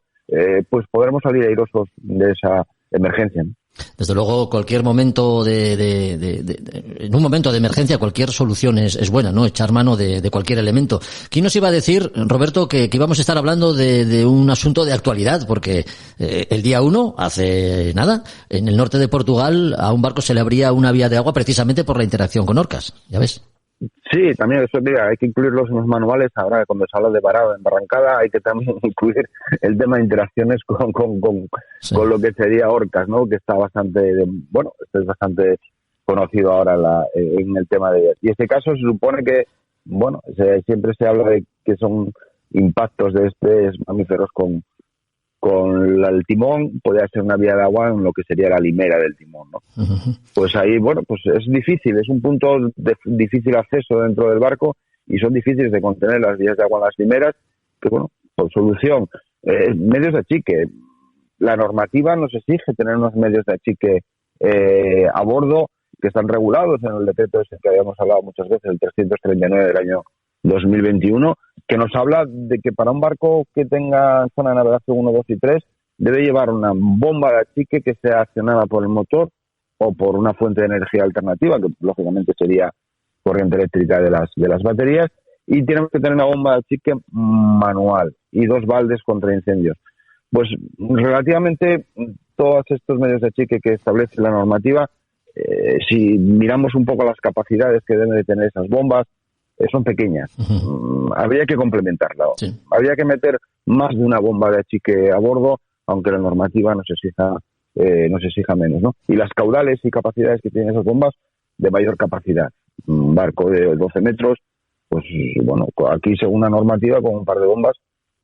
pues podremos salir airosos de esa emergencia, ¿no? Desde luego, cualquier momento en un momento de emergencia, cualquier solución es buena, ¿no? Echar mano de cualquier elemento. ¿Quién nos iba a decir, Roberto, que íbamos a estar hablando de un asunto de actualidad? Porque el día 1, hace nada, en el norte de Portugal, a un barco se le abría una vía de agua precisamente por la interacción con orcas. ¿Ya ves? Sí, también eso, mira, hay que incluirlos en los manuales. Ahora, cuando se habla de varado en barrancada, hay que también incluir el tema de interacciones con lo que sería orcas, ¿no? Que está bastante, esto es bastante conocido ahora en el tema de ellas. Y este caso se supone que, siempre se habla de que son impactos de estos mamíferos con el timón, podría ser una vía de agua en lo que sería la limera del timón, ¿no? Uh-huh. Pues ahí, pues es difícil, es un punto de difícil acceso dentro del barco y son difíciles de contener las vías de agua en las limeras, que por solución, medios de achique. La normativa nos exige tener unos medios de achique a bordo que están regulados en el decreto ese que habíamos hablado muchas veces, el 339 del año 2021, que nos habla de que para un barco que tenga zona de navegación 1, 2 y 3 debe llevar una bomba de achique que sea accionada por el motor o por una fuente de energía alternativa, que lógicamente sería corriente eléctrica de las baterías, y tenemos que tener una bomba de achique manual y 2 baldes contra incendios. Pues relativamente todos estos medios de achique que establece la normativa, si miramos un poco las capacidades que deben de tener esas bombas, son pequeñas. Uh-huh. Habría que complementarla. Sí. Habría que meter más de una bomba de achique a bordo, aunque la normativa nos exija menos, ¿no? Y las caudales y capacidades que tienen esas bombas, de mayor capacidad. Un barco de 12 metros, pues aquí según la normativa, con un par de bombas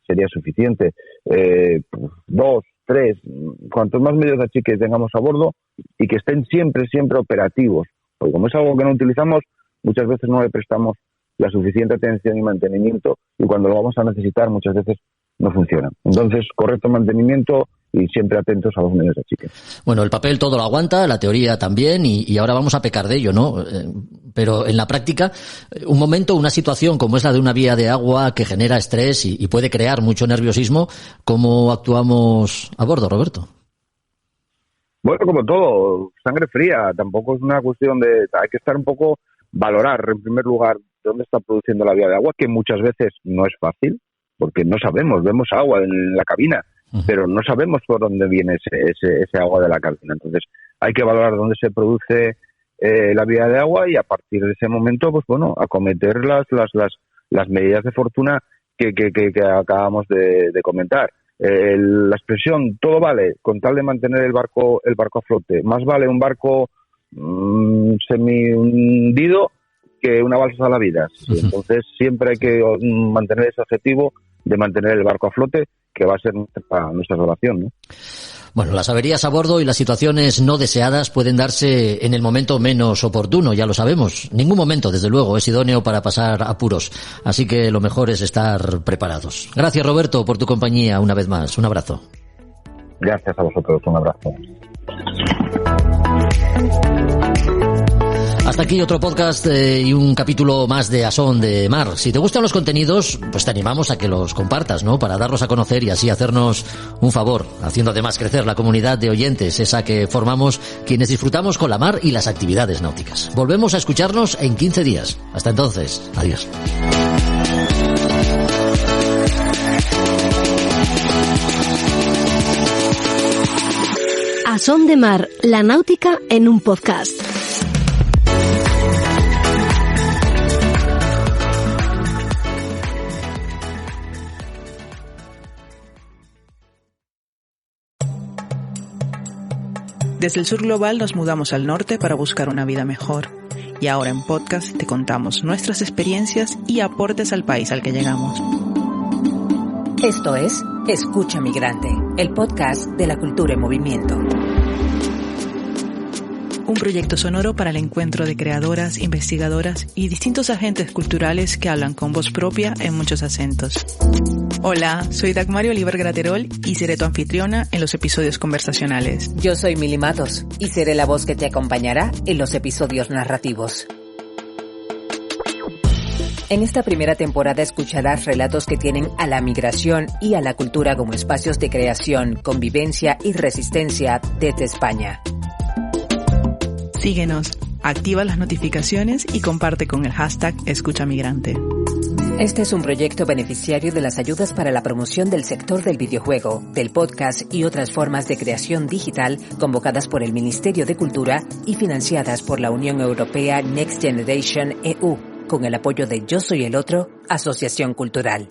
sería suficiente. 2, 3, cuantos más medios de achique tengamos a bordo y que estén siempre operativos. Porque como es algo que no utilizamos, muchas veces no le prestamos la suficiente atención y mantenimiento, y cuando lo vamos a necesitar muchas veces no funciona. Entonces, correcto mantenimiento y siempre atentos a los medios de achique. Bueno, el papel todo lo aguanta, la teoría también, y ahora vamos a pecar de ello, ¿no? Pero en la práctica, una situación como es la de una vía de agua que genera estrés y puede crear mucho nerviosismo, ¿cómo actuamos a bordo, Roberto? Bueno, como todo, sangre fría. Tampoco es una cuestión hay que estar un poco, valorar en primer lugar dónde está produciendo la vía de agua, que muchas veces no es fácil, porque no sabemos, vemos agua en la cabina, pero no sabemos por dónde viene ese agua de la cabina. Entonces hay que valorar dónde se produce la vía de agua y a partir de ese momento, pues acometer las medidas de fortuna que acabamos de comentar. La expresión todo vale con tal de mantener el barco a flote. Más vale un barco semi hundido que una balsa salvavidas. Entonces siempre hay que mantener ese objetivo de mantener el barco a flote, que va a ser nuestra salvación, ¿no? Bueno, las averías a bordo y las situaciones no deseadas pueden darse en el momento menos oportuno, ya lo sabemos. Ningún momento, desde luego, es idóneo para pasar apuros. Así que lo mejor es estar preparados. Gracias, Roberto, por tu compañía una vez más. Un abrazo. Gracias a vosotros. Un abrazo. Hasta aquí otro podcast y un capítulo más de A Son de Mar. Si te gustan los contenidos, pues te animamos a que los compartas, ¿no? Para darlos a conocer y así hacernos un favor, haciendo además crecer la comunidad de oyentes, esa que formamos quienes disfrutamos con la mar y las actividades náuticas. Volvemos a escucharnos en 15 días. Hasta entonces, adiós. A Son de Mar, la náutica en un podcast. Desde el sur global nos mudamos al norte para buscar una vida mejor. Y ahora en podcast te contamos nuestras experiencias y aportes al país al que llegamos. Esto es Escucha Migrante, el podcast de la cultura en movimiento. Un proyecto sonoro para el encuentro de creadoras, investigadoras y distintos agentes culturales que hablan con voz propia en muchos acentos. Hola, soy Dagmari Oliver Graterol y seré tu anfitriona en los episodios conversacionales. Yo soy Mili Matos y seré la voz que te acompañará en los episodios narrativos. En esta primera temporada escucharás relatos que tienen a la migración y a la cultura como espacios de creación, convivencia y resistencia desde España. Síguenos, activa las notificaciones y comparte con el hashtag Escucha Migrante. Este es un proyecto beneficiario de las ayudas para la promoción del sector del videojuego, del podcast y otras formas de creación digital convocadas por el Ministerio de Cultura y financiadas por la Unión Europea Next Generation EU, con el apoyo de Yo Soy el Otro, Asociación Cultural.